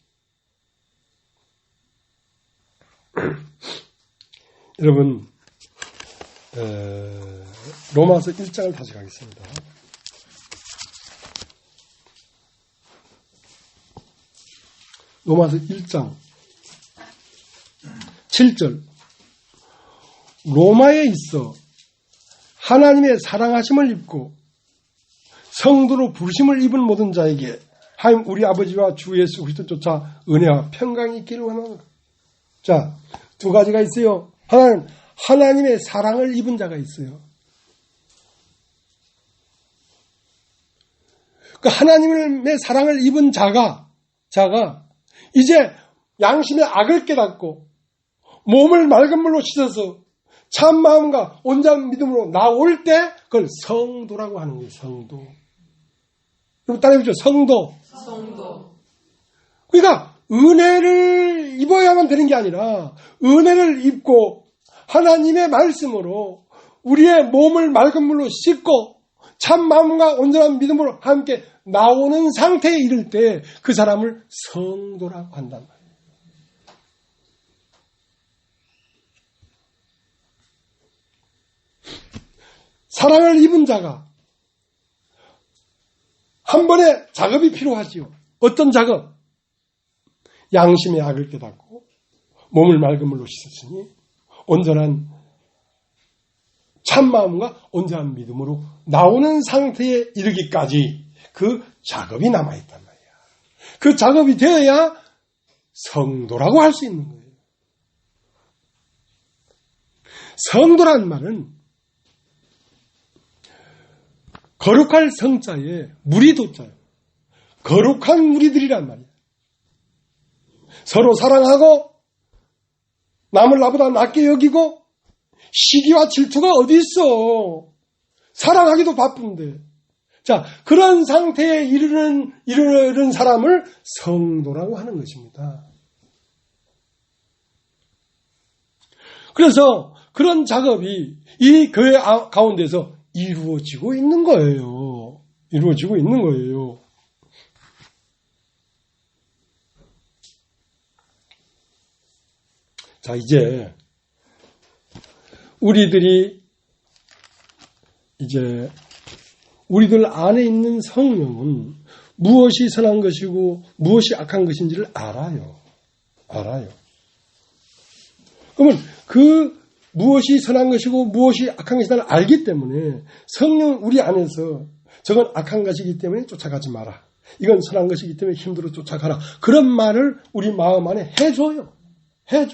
여러분, 로마서 1장을 다시 가겠습니다. 로마서 1장 7절. 로마에 있어 하나님의 사랑하심을 입고 성도로 부르심을 입은 모든 자에게 하나님 우리 아버지와 주 예수 그리스도조차 은혜와 평강이 있기를 원하노라. 자, 두 가지가 있어요. 하나는 하나님의 사랑을 입은 자가 있어요. 그 하나님의 사랑을 입은 자가 이제 양심의 악을 깨닫고 몸을 맑은 물로 씻어서 참 마음과 온전한 믿음으로 나올 때 그걸 성도라고 하는 거예요. 성도. 여러분 따라해보죠. 성도. 그러니까 은혜를 입어야만 되는 게 아니라 은혜를 입고 하나님의 말씀으로 우리의 몸을 맑은 물로 씻고 참 마음과 온전한 믿음으로 함께 나오는 상태에 이를 때 그 사람을 성도라고 한단 말이에요. 사랑을 입은 자가 한 번의 작업이 필요하지요. 어떤 작업? 양심의 악을 깨닫고 몸을 맑은 물로 씻었으니 온전한 참마음과 온전한 믿음으로 나오는 상태에 이르기까지 그 작업이 남아있단 말이야. 그 작업이 되어야 성도라고 할 수 있는 거예요. 성도란 말은 거룩할 성자에 물이 돋자요. 거룩한 무리들이란 말이에요. 서로 사랑하고 남을 나보다 낮게 여기고 시기와 질투가 어디 있어. 사랑하기도 바쁜데. 자, 그런 상태에 이르는 사람을 성도라고 하는 것입니다. 그래서 그런 작업이 이 교회 가운데서 이루어지고 있는 거예요. 이루어지고 있는 거예요. 자, 이제 우리들 안에 있는 성령은 무엇이 선한 것이고 무엇이 악한 것인지를 알아요. 그러면 그 무엇이 선한 것이고 무엇이 악한 것이냐를 알기 때문에 성령 우리 안에서 저건 악한 것이기 때문에 쫓아가지 마라. 이건 선한 것이기 때문에 힘들어 쫓아가라. 그런 말을 우리 마음 안에 해줘요. 예.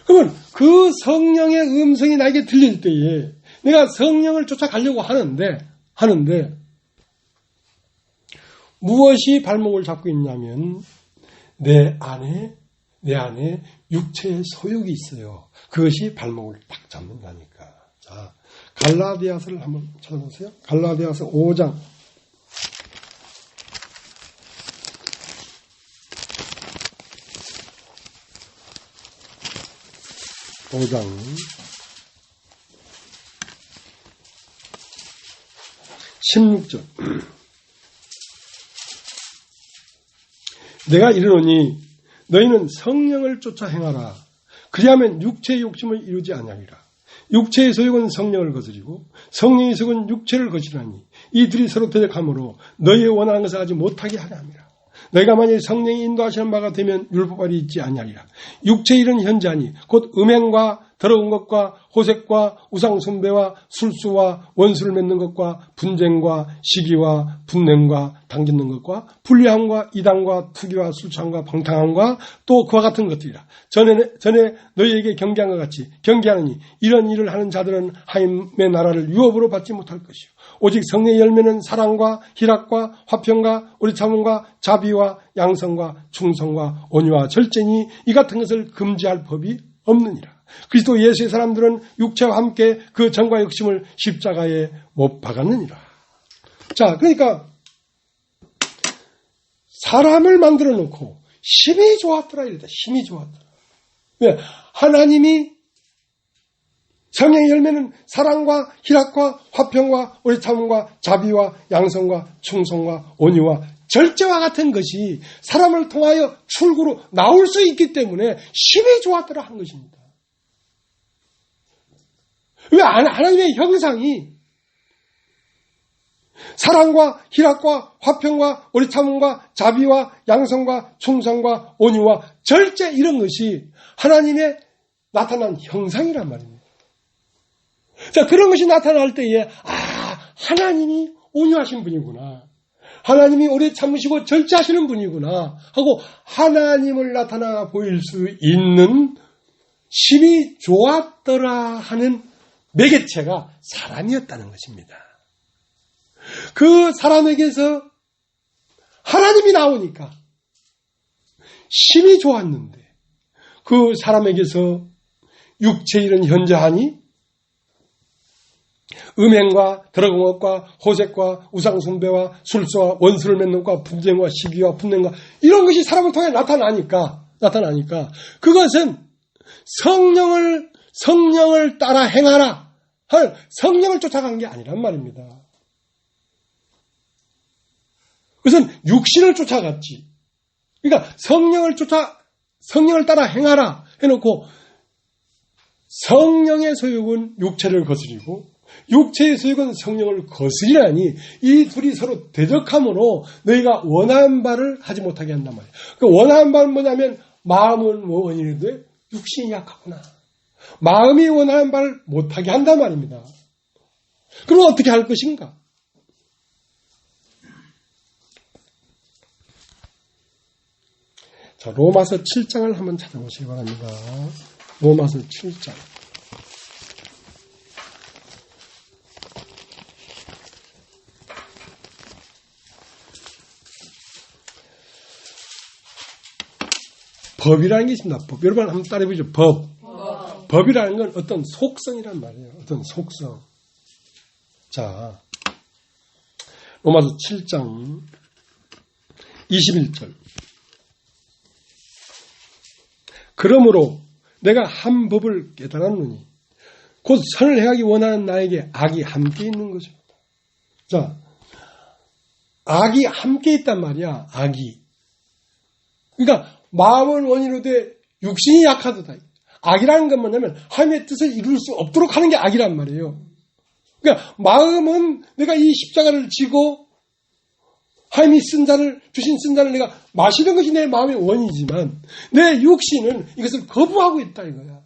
그러면 그 성령의 음성이 나에게 들릴 때에 내가 성령을 쫓아가려고 하는데 무엇이 발목을 잡고 있냐면 내 안에 육체의 소욕이 있어요. 그것이 발목을 딱 잡는다니까. 자, 갈라디아서를 한번 찾아보세요. 갈라디아서 5장. 5장 16절. 내가 이르노니 너희는 성령을 쫓아 행하라. 그리하면 육체의 욕심을 이루지 아니하리라. 육체의 소욕은 성령을 거스리고 성령의 소욕은 육체를 거스리나니 이 둘이 서로 대적하므로 너희의 원하는 것을 하지 못하게 하려 함이라. 너희가 만일 성령이 인도하시는 바가 되면 율법발이 있지 아니하리라. 육체의 일은 현재하니 곧 음행과 더러운 것과 호색과 우상숭배와 술수와 원수를 맺는 것과 분쟁과 시기와 분냄과 당짓는 것과 불리함과 이단과 투기와 술창과 방탕함과 또 그와 같은 것들이라. 전에 너희에게 경계한 것 같이 경계하느니 이런 일을 하는 자들은 하나님의 나라를 유업으로 받지 못할 것이요 오직 성령의 열매는 사랑과 희락과 화평과 오래참음과 자비와 양성과 충성과 온유와 절제니 이 같은 것을 금지할 법이 없느니라. 그리스도 예수의 사람들은 육체와 함께 그 정과 욕심을 십자가에 못 박았느니라. 자, 그러니까 사람을 만들어 놓고 힘이 좋았더라 이랬다. 힘이 좋았더라. 왜? 하나님이 성령의 열매는 사랑과 희락과 화평과 오래참음과 자비와 양성과 충성과 온유와 절제와 같은 것이 사람을 통하여 출구로 나올 수 있기 때문에 힘이 좋았더라 한 것입니다. 왜? 하나님의 형상이 사랑과 희락과 화평과 오래참음과 자비와 양성과 충성과 온유와 절제 이런 것이 하나님의 나타난 형상이란 말입니다. 자, 그런 것이 나타날 때에 하나님이 온유하신 분이구나. 하나님이 오래 참으시고 절제하시는 분이구나 하고 하나님을 나타나 보일 수 있는 힘이 좋았더라 하는 매개체가 사람이었다는 것입니다. 그 사람에게서 하나님이 나오니까 힘이 좋았는데 그 사람에게서 육체의 일은 현저하니 음행과 더러운 것과 호색과 우상숭배와 술수와 원수를 맺는 것과 분쟁과 시기와 분냄과 이런 것이 사람을 통해 나타나니까 그것은 성령을 따라 행하라 할 성령을 쫓아간 게 아니란 말입니다. 그것은 육신을 쫓아갔지. 그러니까 성령을 따라 행하라 해놓고 성령의 소욕은 육체를 거스리고 육체의 소욕은 성령을 거스리라니 이 둘이 서로 대적함으로 너희가 원하는 바를 하지 못하게 한단 말이에요. 그 원하는 바는 뭐냐면 마음은 원이는데 육신이 약하구나. 마음이 원하는 바를 못하게 한단 말입니다. 그럼 어떻게 할 것인가? 자, 로마서 7장을 한번 찾아보시기 바랍니다. 로마서 7장. 법이라는 게 있습니다. 법. 여러분 한번 따라해보죠. 법이라는 건 어떤 속성이란 말이에요. 어떤 속성. 자, 로마서 7장 21절. 그러므로 내가 한 법을 깨달았느니 곧 선을 행하기 원하는 나에게 악이 함께 있는 거죠. 자, 악이 함께 있단 말이야. 악이. 그러니까 마음은 원인으로 돼 육신이 약하도다. 악이라는 건 뭐냐면 하나님의 뜻을 이룰 수 없도록 하는 게 악이란 말이에요. 그러니까 마음은 내가 이 십자가를 지고 하나님이 주신 쓴자를 내가 마시는 것이 내 마음의 원이지만 내 육신은 이것을 거부하고 있다 이거야.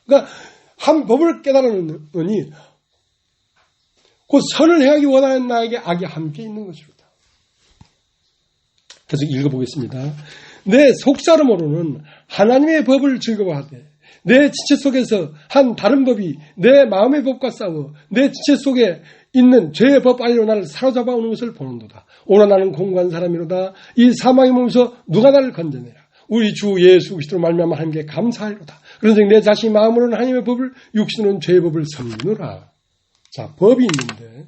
그러니까 한 법을 깨달았느니 곧 선을 행하기 원하는 나에게 악이 함께 있는 것이로다. 계속 읽어보겠습니다. 내 속사람으로는 하나님의 법을 즐거워하되 내 지체 속에서 한 다른 법이 내 마음의 법과 싸워 내 지체 속에 있는 죄의 법 아래로 나를 사로잡아 오는 것을 보는도다. 오라 나는 공고한 사람이로다. 이 사망의 몸에서 누가 나를 건져내라. 우리 주 예수 그리스도로 말미암아 하나님께 감사하리로다. 그런즉 내 자신이 마음으로는 하나님의 법을 육신으로는 죄의 법을 섬기노라. 자, 법이 있는데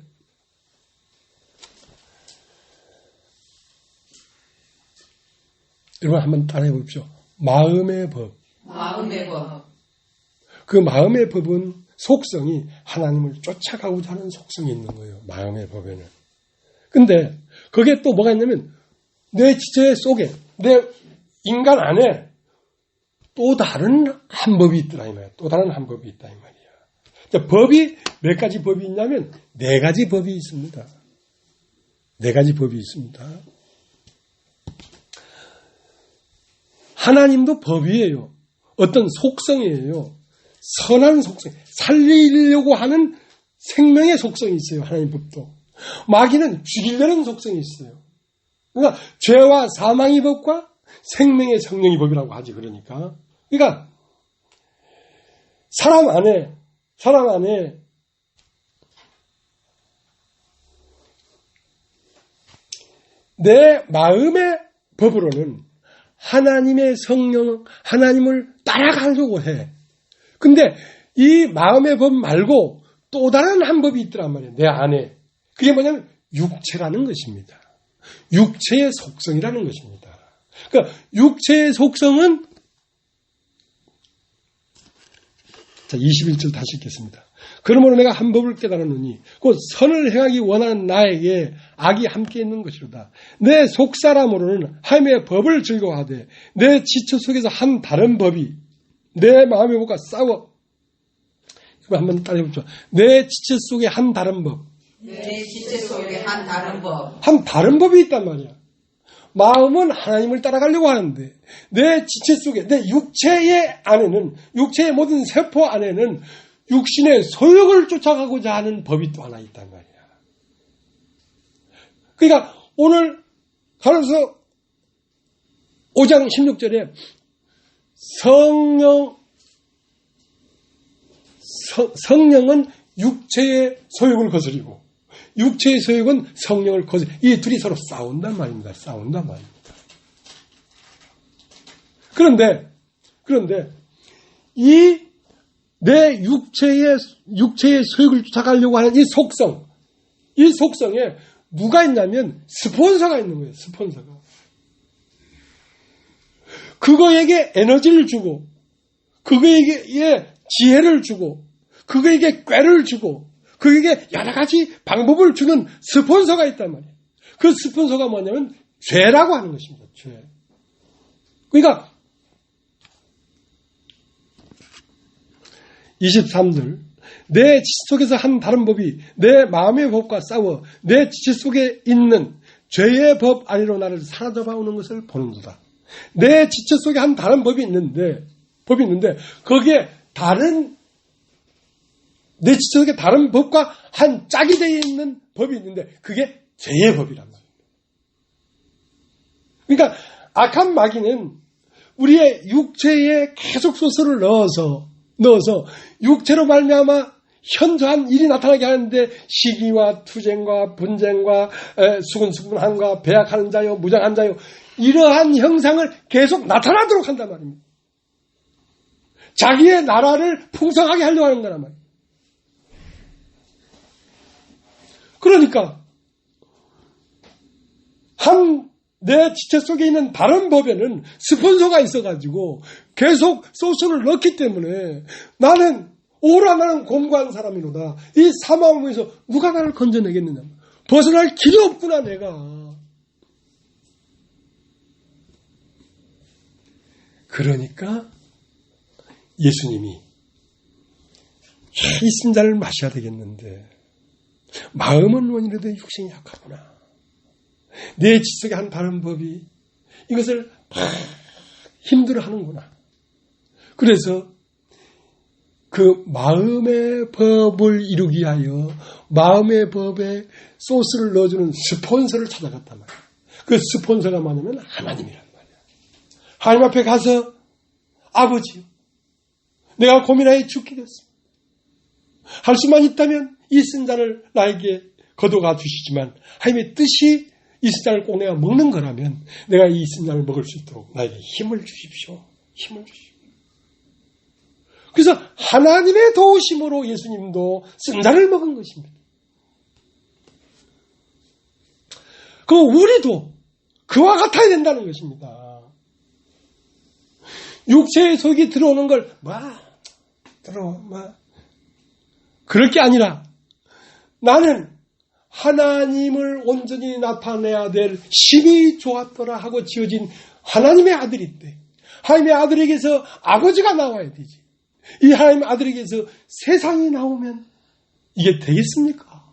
여러분 한번 따라해 보십시오. 마음의 법. 마음의 법. 그 마음의 법은 속성이 하나님을 쫓아가고자 하는 속성이 있는 거예요. 마음의 법에는. 근데 그게 또 뭐가 있냐면 내 지체 속에 내 인간 안에 또 다른 한 법이 있더라 이 말이야. 또 다른 한 법이 있다 이 말이야. 자, 법이 몇 가지 법이 있냐면 네 가지 법이 있습니다. 네 가지 법이 있습니다. 하나님도 법이에요. 어떤 속성이에요. 선한 속성, 살리려고 하는 생명의 속성이 있어요. 하나님 법도. 마귀는 죽이려는 속성이 있어요. 그러니까 죄와 사망의 법과 생명의 성령의 법이라고 하지. 그러니까 사람 안에 내 마음의 법으로는 하나님의 성령, 하나님을 따라가려고 해. 근데 이 마음의 법 말고 또 다른 한 법이 있더란 말이에요. 내 안에. 그게 뭐냐면 육체라는 것입니다. 육체의 속성이라는 것입니다. 그러니까 육체의 속성은 자, 21절 다시 읽겠습니다. 그러므로 내가 한 법을 깨달았느니 곧 선을 행하기 원하는 나에게 악이 함께 있는 것이로다. 내 속사람으로는 하나님의 법을 즐거워하되 내 지체 속에서 한 다른 법이 내 마음의 법과 싸워. 이거 한번 따라해보죠. 내 지체 속에 한 다른 법. 내 지체 속에 한 다른 법. 한 다른 법이 있단 말이야. 마음은 하나님을 따라가려고 하는데 내 지체 속에 내 육체의 안에는 육체의 모든 세포 안에는 육신의 소욕을 쫓아가고자 하는 법이 또 하나 있단 말이야. 그러니까 오늘 가로서 5장 16절에 성령은 육체의 소욕을 거스리고 육체의 소욕은 성령을 거스리고 이 둘이 서로 싸운단 말입니다. 싸운단 말입니다. 그런데 이 내 육체의 소욕을 쫓아가려고 하는 이 속성에 누가 있냐면 스폰서가 있는 거예요. 스폰서가. 그거에게 에너지를 주고 그거에게 지혜를 주고 그거에게 꾀를 주고 그에게 여러 가지 방법을 주는 스폰서가 있단 말이에요. 그 스폰서가 뭐냐면 죄라고 하는 것입니다. 죄. 그러니까 23절 내 지체 속에서 한 다른 법이 내 마음의 법과 싸워 내 지체 속에 있는 죄의 법 아래로 나를 사로잡아 오는 것을 보는도다. 내 지체 속에 한 다른 법이 있는데 거기에 내 지체 속에 다른 법과 한 짝이 되어 있는 법이 있는데 그게 죄의 법이란 말입니다. 그러니까 악한 마귀는 우리의 육체에 계속 소설을 넣어서 육체로 말미암아 현저한 일이 나타나게 하는데 시기와 투쟁과 분쟁과 수근수근함과 배약하는 자요 무장한 자요 이러한 형상을 계속 나타나도록 한단 말입니다. 자기의 나라를 풍성하게 하려고 하는 거란 말이에요. 그러니까 내 지체 속에 있는 다른 법에는 스폰서가 있어가지고 계속 소스를 넣기 때문에 나는 오라 나는 공고한 사람이로다. 이 사망에서 누가 나를 건져내겠느냐. 벗어날 길이 없구나 내가. 그러니까 예수님이 이 신자를 마셔야 되겠는데 마음은 원이라도 육신이 약하구나. 내 지속의 한 다른 법이 이것을 힘들어하는구나. 그래서 그 마음의 법을 이루기 위하여 마음의 법에 소스를 넣어주는 스폰서를 찾아갔단 말이야. 그 스폰서가 뭐냐면 하나님이란 말이야. 하나님 앞에 가서 아버지요, 내가 고민하여 죽게 됐습니다. 할 수만 있다면 이 쓴자를 나에게 거둬가 주시지만 하나님의 뜻이 이 쓴자를 꼭 내가 먹는 거라면 내가 이 쓴자를 먹을 수 있도록 나에게 힘을 주십시오. 힘을 주십시오. 그래서 하나님의 도우심으로 예수님도 쓴자를 먹은 것입니다. 그럼 우리도 그와 같아야 된다는 것입니다. 육체의 속이 들어오는 걸 그럴 게 아니라 나는 하나님을 온전히 나타내야 될 심히 좋았더라 하고 지어진 하나님의 아들인데 하나님의 아들에게서 아버지가 나와야 되지. 이 하나님의 아들에게서 세상이 나오면 이게 되겠습니까?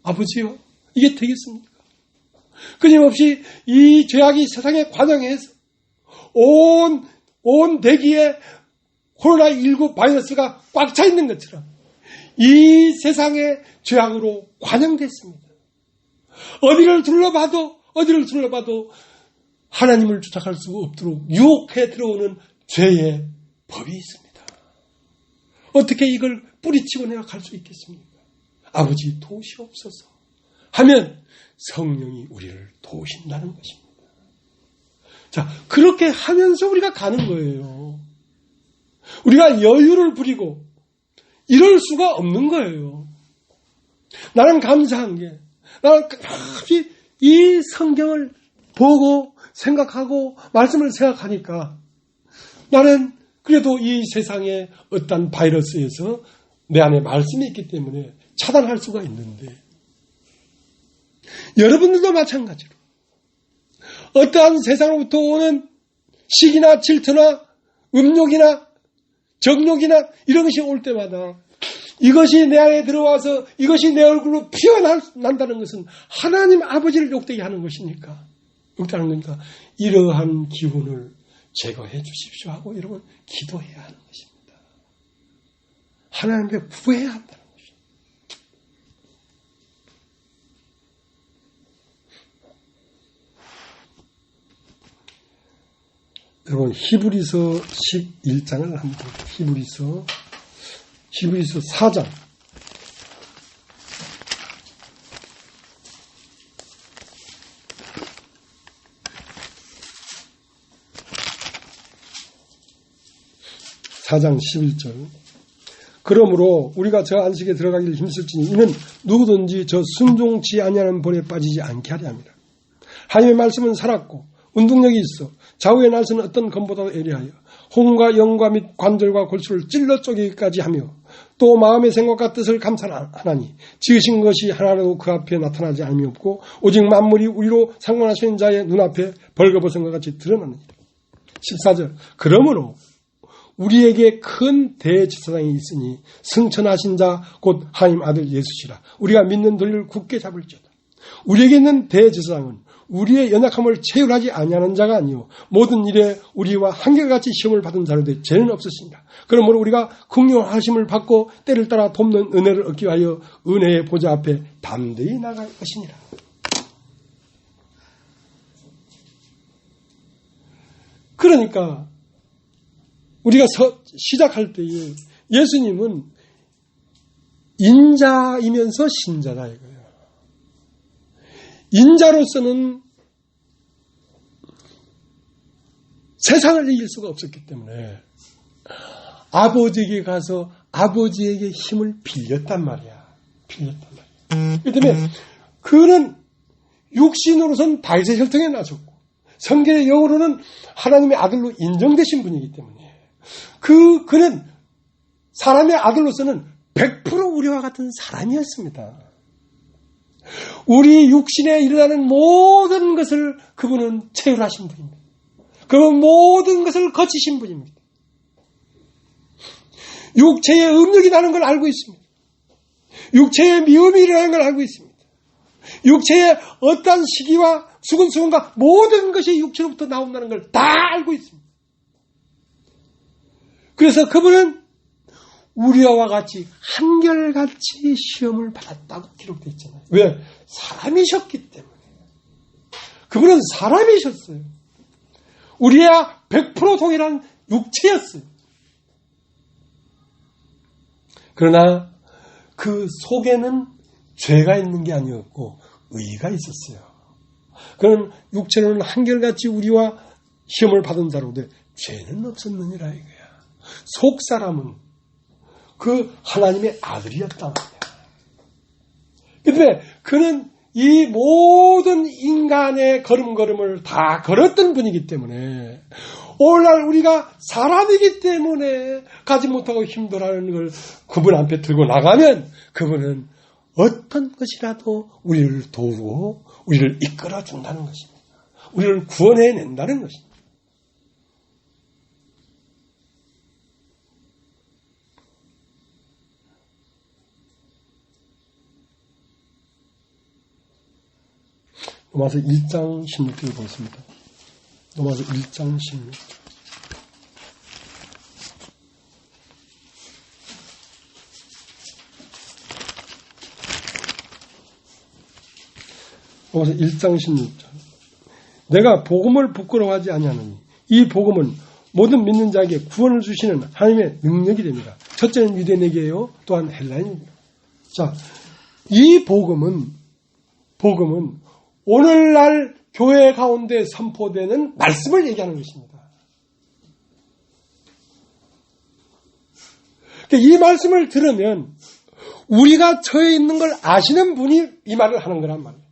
아버지요? 이게 되겠습니까? 끊임없이 이 죄악이 세상에 관영해서 온 대기에 코로나19 바이러스가 꽉 차 있는 것처럼 이 세상의 죄악으로 관영됐습니다. 어디를 둘러봐도 하나님을 쫓아갈 수 없도록 유혹해 들어오는 죄의 법이 있습니다. 어떻게 이걸 뿌리치고 내가 갈 수 있겠습니까? 아버지 도우시옵소서 하면 성령이 우리를 도우신다는 것입니다. 자, 그렇게 하면서 우리가 가는 거예요. 우리가 여유를 부리고 이럴 수가 없는 거예요. 나는 감사한 게 나는 끝없이 이 성경을 보고 생각하고 말씀을 생각하니까 나는 그래도 이 세상의 어떤 바이러스에서 내 안에 말씀이 있기 때문에 차단할 수가 있는데 여러분들도 마찬가지로 어떠한 세상으로부터 오는 시기나 질투나 음욕이나 정욕이나 이런 것이 올 때마다 이것이 내 안에 들어와서 이것이 내 얼굴로 피어난다는 것은 하나님 아버지를 욕되게 하는 것이니까 욕되는 거니까 이러한 기운을 제거해 주십시오 하고 여러분 기도해야 하는 것입니다. 하나님께 구해야 한다는 것입니다. 여러분 히브리서 11장을 한번 볼게요. 히브리서 4장. (4장 11절) 그러므로 우리가 저 안식에 들어가기를 힘쓸지니 이는 누구든지 저 순종치 아니하는 본에 빠지지 않게 하려 함이라. 하나님의 말씀은 살았고 운동력이 있어 좌우의 날서는 어떤 검보다도 예리하여 혼과 영과 및 관절과 골수를 찔러 쪼개기까지 하며 또 마음의 생각과 뜻을 감찰하나니 지으신 것이 하나라도 그 앞에 나타나지 않음이 없고 오직 만물이 우리로 상관하시는 자의 눈앞에 벌거벗은 것 같이 드러나느니라. 14절 그러므로 우리에게 큰 대제사장이 있으니 승천하신 자 곧 하나님 아들 예수시라. 우리가 믿는 도리를 굳게 잡을지어다. 우리에게 있는 대제사장은 우리의 연약함을 체휼하지 아니하는 자가 아니요 모든 일에 우리와 한결같이 시험을 받은 자로되 죄는 없으신다. 그러므로 우리가 긍휼하심을 받고 때를 따라 돕는 은혜를 얻기 위하여 은혜의 보좌 앞에 담대히 나갈 것이니라. 그러니까 우리가 시작할 때에 예수님은 인자이면서 신자다 이거예요. 인자로서는 세상을 이길 수가 없었기 때문에 아버지에게 가서 아버지에게 힘을 빌렸단 말이야. 그렇기 때문에 그는 육신으로선 다윗의 혈통에 나섰고 성경의 영으로는 하나님의 아들로 인정되신 분이기 때문에 그는 사람의 아들로서는 100% 우리와 같은 사람이었습니다. 우리 육신에 일어나는 모든 것을 그분은 체휼하신 분입니다. 그 모든 것을 거치신 분입니다. 육체에 음력이 나는 걸 알고 있습니다. 육체에 미움이 일어나는 걸 알고 있습니다. 육체에 어떠한 시기와 수근수근과 모든 것이 육체로부터 나온다는 걸 다 알고 있습니다. 그래서 그분은 우리와 같이 한결같이 시험을 받았다고 기록되어 있잖아요. 왜? 사람이셨기 때문에. 그분은 사람이셨어요. 우리야 100% 동일한 육체였어요. 그러나 그 속에는 죄가 있는 게 아니었고 의가 있었어요. 그는 육체로는 한결같이 우리와 시험을 받은 자로되 죄는 없었느니라 이거야. 속 사람은 그 하나님의 아들이었단 말이야. 그런데 그는 이 모든 인간의 걸음걸음을 다 걸었던 분이기 때문에 오늘날 우리가 사람이기 때문에 가지 못하고 힘들어하는 걸 그분 앞에 들고 나가면 그분은 어떤 것이라도 우리를 도우고 우리를 이끌어 준다는 것입니다. 우리를 구원해낸다는 것입니다. 로마서 1장 16절을 보겠습니다. 로마서 1장 16절. 로마서 1장 16절. 내가 복음을 부끄러워하지 아니하노니 이 복음은 모든 믿는 자에게 구원을 주시는 하나님의 능력이 됩니다. 첫째는 유대인에게요, 또한 헬라인입니다. 자, 이 복음은 오늘날 교회 가운데 선포되는 말씀을 얘기하는 것입니다. 이 말씀을 들으면 우리가 처해 있는 걸 아시는 분이 이 말을 하는 거란 말이에요.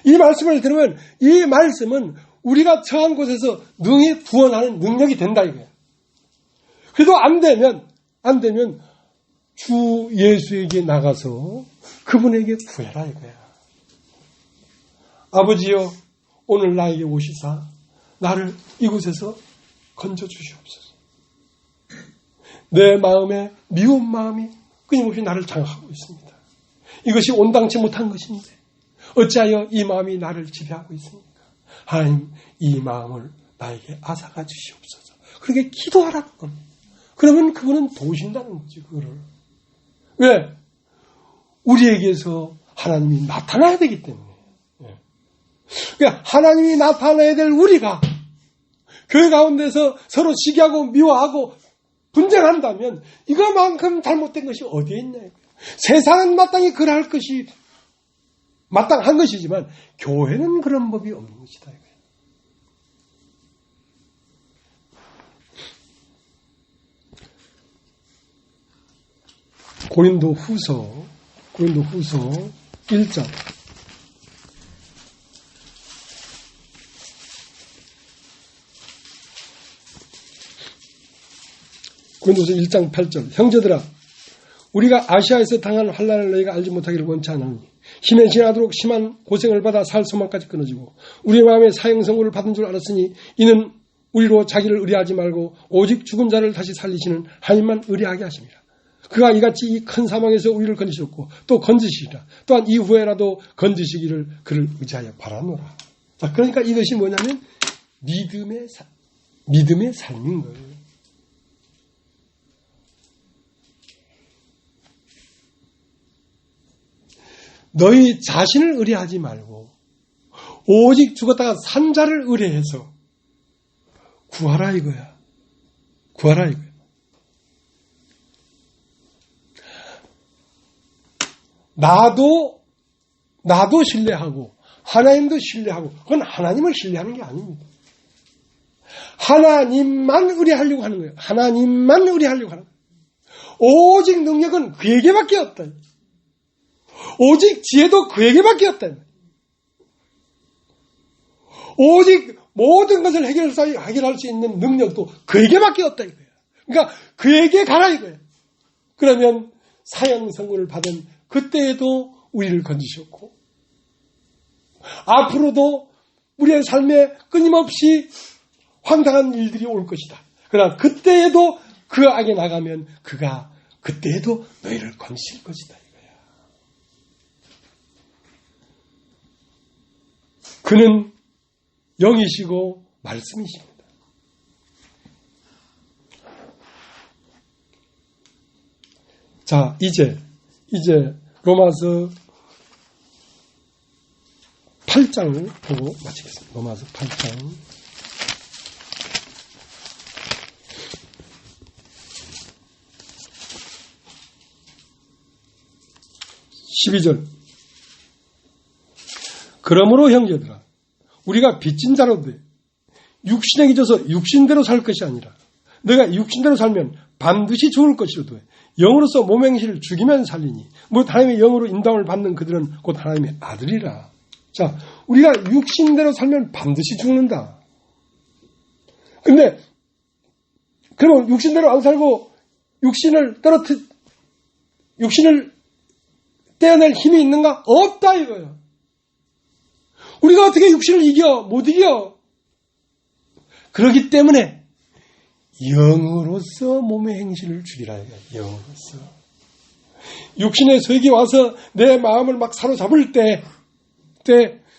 이 말씀을 들으면 이 말씀은 우리가 처한 곳에서 능히 구원하는 능력이 된다 이거예요. 그래도 안 되면 주 예수에게 나가서 그분에게 구해라 이거야. 아버지여 오늘 나에게 오시사 나를 이곳에서 건져주시옵소서. 내 마음에 미운 마음이 끊임없이 나를 장악하고 있습니다. 이것이 온당치 못한 것인데 어찌하여 이 마음이 나를 지배하고 있습니까? 하나님 이 마음을 나에게 앗아가 주시옵소서. 그렇게 기도하라는 겁니다. 그러면 그분은 도우신다는 거지. 그거를. 왜? 우리에게서 하나님이 나타나야 되기 때문에. 그러니까 하나님이 나타나야 될 우리가 교회 가운데서 서로 시기하고 미워하고 분쟁한다면 이거만큼 잘못된 것이 어디에 있냐. 세상은 마땅히 그러할 것이 마땅한 것이지만 교회는 그런 법이 없는 것이다. 고린도 후서 1장 고린도서 1장 8절 형제들아 우리가 아시아에서 당한 환난을 너희가 알지 못하기를 원치 않으니 힘에 지나도록 심한 고생을 받아 살 소망까지 끊어지고 우리 마음에 사형선고를 받은 줄 알았으니 이는 우리로 자기를 의뢰하지 말고 오직 죽은 자를 다시 살리시는 하나님만 의뢰하게 하십니다. 그가 이같이 이 큰 사망에서 우리를 건지셨고 또 건지시리라. 또한 이후에라도 건지시기를 그를 의지하여 바라노라. 자, 그러니까 이것이 뭐냐면 믿음의 삶인 거예요. 너희 자신을 의뢰하지 말고 오직 죽었다가 산 자를 의뢰해서 구하라 이거야. 구하라 이거야. 나도 신뢰하고 하나님도 신뢰하고 그건 하나님을 신뢰하는 게 아닙니다. 하나님만 의뢰하려고 하는 거예요. 하나님만 의뢰하려고 하는 거예요. 오직 능력은 그에게밖에 없다. 오직 지혜도 그에게밖에 없다. 오직 모든 것을 해결할 수 있는 능력도 그에게밖에 없다 이거예요. 그러니까 그에게 가라 이거예요. 그러면 사형 선고를 받은 그때에도 우리를 건지셨고 앞으로도 우리의 삶에 끊임없이 황당한 일들이 올 것이다. 그러나 그때에도 그 악에 나가면 그가 그때에도 너희를 건지실 것이다 이거야. 그는 영이시고 말씀이십니다. 자, 이제 로마서 8장을 보고 마치겠습니다. 로마서 8장. 12절. 그러므로 형제들아, 우리가 빚진 자로 돼 육신에 기져서 육신대로 살 것이 아니라 너가 육신대로 살면 반드시 죽을 것이로되 영으로서 몸의 행실을 죽이면 살리니 뭐 하나님의 영으로 인도함을 받는 그들은 곧 하나님의 아들이라. 자, 우리가 육신대로 살면 반드시 죽는다. 근데 그러면 육신대로 안 살고 육신을 떼어낼 힘이 있는가? 없다 이거예요. 우리가 어떻게 육신을 이겨? 못 이겨. 그렇기 때문에 영으로서 몸의 행실을 죽이라 이거예요. 영으로서. 육신의 소액이 와서 내 마음을 막 사로잡을 때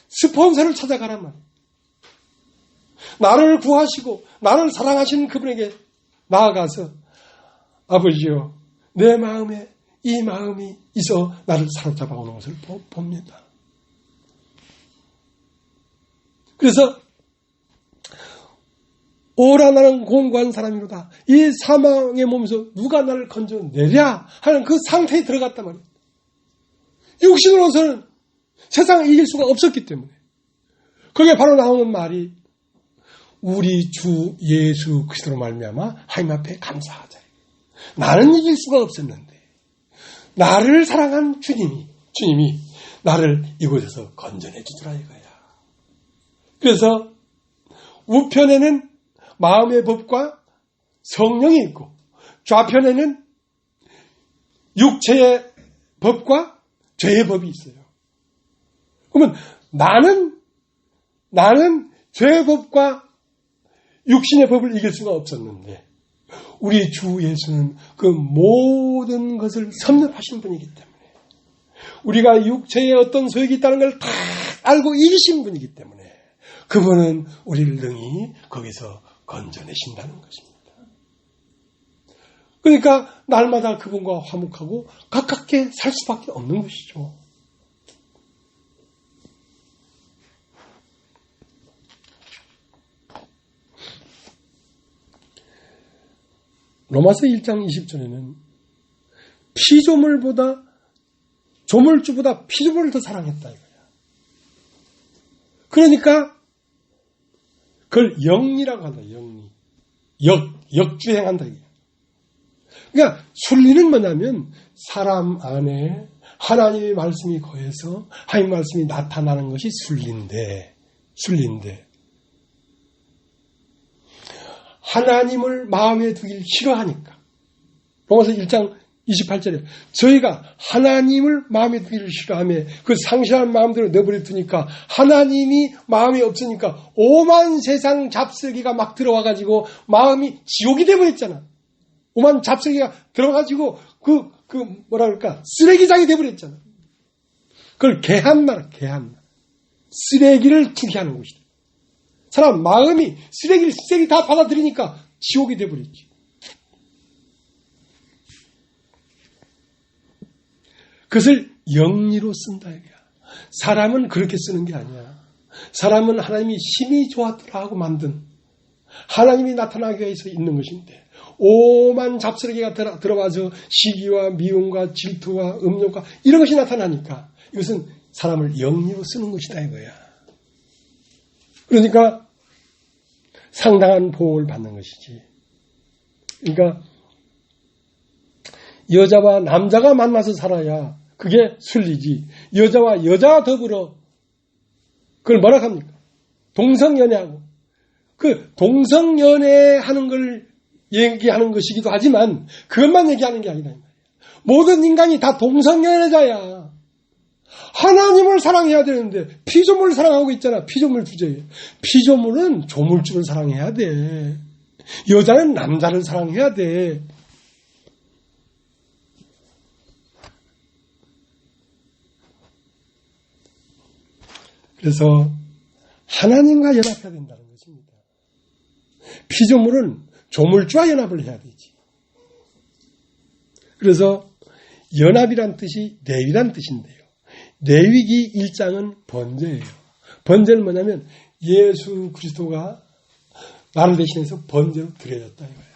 스폰서를 찾아가란 말이에요. 나를 구하시고 나를 사랑하시는 그분에게 나아가서 아버지요, 내 마음에 이 마음이 있어 나를 사로잡아 오는 것을 봅니다. 그래서 오라 나는 공고한 사람이로다. 이 사망의 몸에서 누가 나를 건져내랴 하는 그 상태에 들어갔단 말이에요. 육신으로서는 세상을 이길 수가 없었기 때문에. 그게 바로 나오는 말이 우리 주 예수 그리스도로 말미암아 하나님 앞에 감사하자. 나는 이길 수가 없었는데 나를 사랑한 주님이 나를 이곳에서 건져내 주더라 이거야. 그래서 우편에는 마음의 법과 성령이 있고 좌편에는 육체의 법과 죄의 법이 있어요. 그러면 나는 죄의 법과 육신의 법을 이길 수가 없었는데 우리 주 예수는 그 모든 것을 섭렵하신 분이기 때문에 우리가 육체에 어떤 소욕이 있다는 걸 다 알고 이기신 분이기 때문에 그분은 우리를 능히 거기서 건져내신다는 것입니다. 그러니까 날마다 그분과 화목하고 가깝게 살 수밖에 없는 것이죠. 로마서 1장 20절에는 조물주보다 피조물을 더 사랑했다 이거야. 그러니까 그걸 영리라고 한다. 영리. 역주행한다 이거야. 그러니까 순리는 뭐냐면 사람 안에 하나님의 말씀이 거해서 하나님의 말씀이 나타나는 것이 순리인데 하나님을 마음에 두길 싫어하니까 로마서 1장 28절에 저희가 하나님을 마음에 두기를 싫어하며 그 상실한 마음대로 내버려 두니까 하나님이 마음에 없으니까 오만 세상 잡슬기가 막 들어와가지고 마음이 지옥이 돼버렸잖아. 오만 잡슬기가 들어가지고 쓰레기장이 돼버렸잖아. 그걸 개한말 쓰레기를 투기하는 것이다. 사람 마음이 쓰레기 다 받아들이니까 지옥이 돼버렸지. 그것을 영리로 쓴다 이거야. 사람은 그렇게 쓰는 게 아니야. 사람은 하나님이 심히 좋았더라 하고 만든 하나님이 나타나기 위해서 있는 것인데 오만 잡스러기가 들어와서 시기와 미움과 질투와 음욕과 이런 것이 나타나니까 이것은 사람을 영리로 쓰는 것이다 이거야. 그러니까 상당한 보응을 받는 것이지. 그러니까 여자와 남자가 만나서 살아야 그게 순리지. 여자와 여자가 더불어 그걸 뭐라 합니까? 동성연애하고 그 동성연애하는 걸 얘기하는 것이기도 하지만 그것만 얘기하는 게 아니라 모든 인간이 다 동성연애자야. 하나님을 사랑해야 되는데 피조물을 사랑하고 있잖아. 피조물 주제에. 피조물은 조물주를 사랑해야 돼. 여자는 남자를 사랑해야 돼. 그래서 하나님과 연합해야 된다는 것입니다. 피조물은 조물주와 연합을 해야 되지. 그래서 연합이란 뜻이 내위란 뜻인데요. 내위기 1장은 번제예요. 번제는 뭐냐면 예수 그리스도가 나를 대신해서 번제로 드려졌다 이거예요.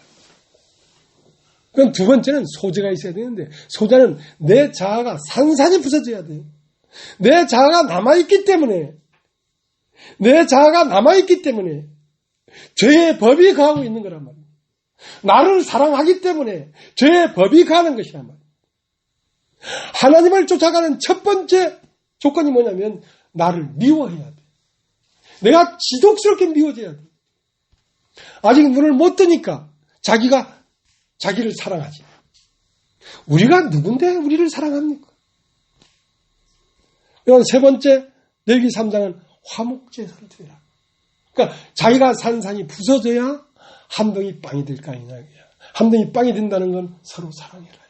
그럼 두 번째는 소제가 있어야 되는데 소제는 내 자아가 산산이 부서져야 돼요. 내 자아가 남아있기 때문에 죄의 법이 가하고 있는 거란 말이에요. 나를 사랑하기 때문에 죄의 법이 가하는 것이란 말이에요. 하나님을 쫓아가는 첫 번째 조건이 뭐냐면 나를 미워해야 돼. 내가 지독스럽게 미워져야 돼. 아직 눈을 못 뜨니까 자기가 자기를 사랑하지. 우리가 누군데 우리를 사랑합니까? 이건 세 번째 레위기 3장은 화목제사를 드리라. 그러니까 자기가 산산이 부서져야 한 덩이 빵이 될 거 아니냐. 한 덩이 빵이 된다는 건 서로 사랑해라.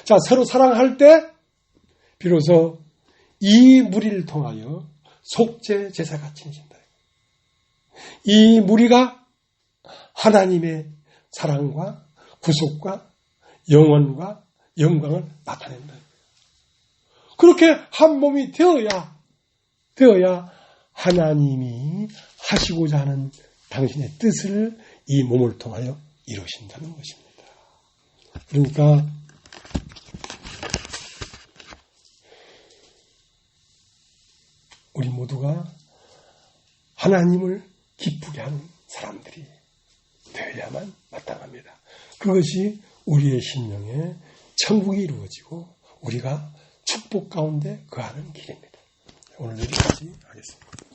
자, 서로 사랑할 때 비로소 이 무리를 통하여 속죄 제사가 지내진다. 이 무리가 하나님의 사랑과 구속과 영원과 영광을 나타낸다. 그렇게 한 몸이 되어야 하나님이 하시고자 하는 당신의 뜻을 이 몸을 통하여 이루신다는 것입니다. 그러니까 우리 모두가 하나님을 기쁘게 하는 사람들이 되어야만 마땅합니다. 그것이 우리의 심령에 천국이 이루어지고 우리가 축복 가운데 거하는 길입니다. 오늘 여기까지 하겠습니다.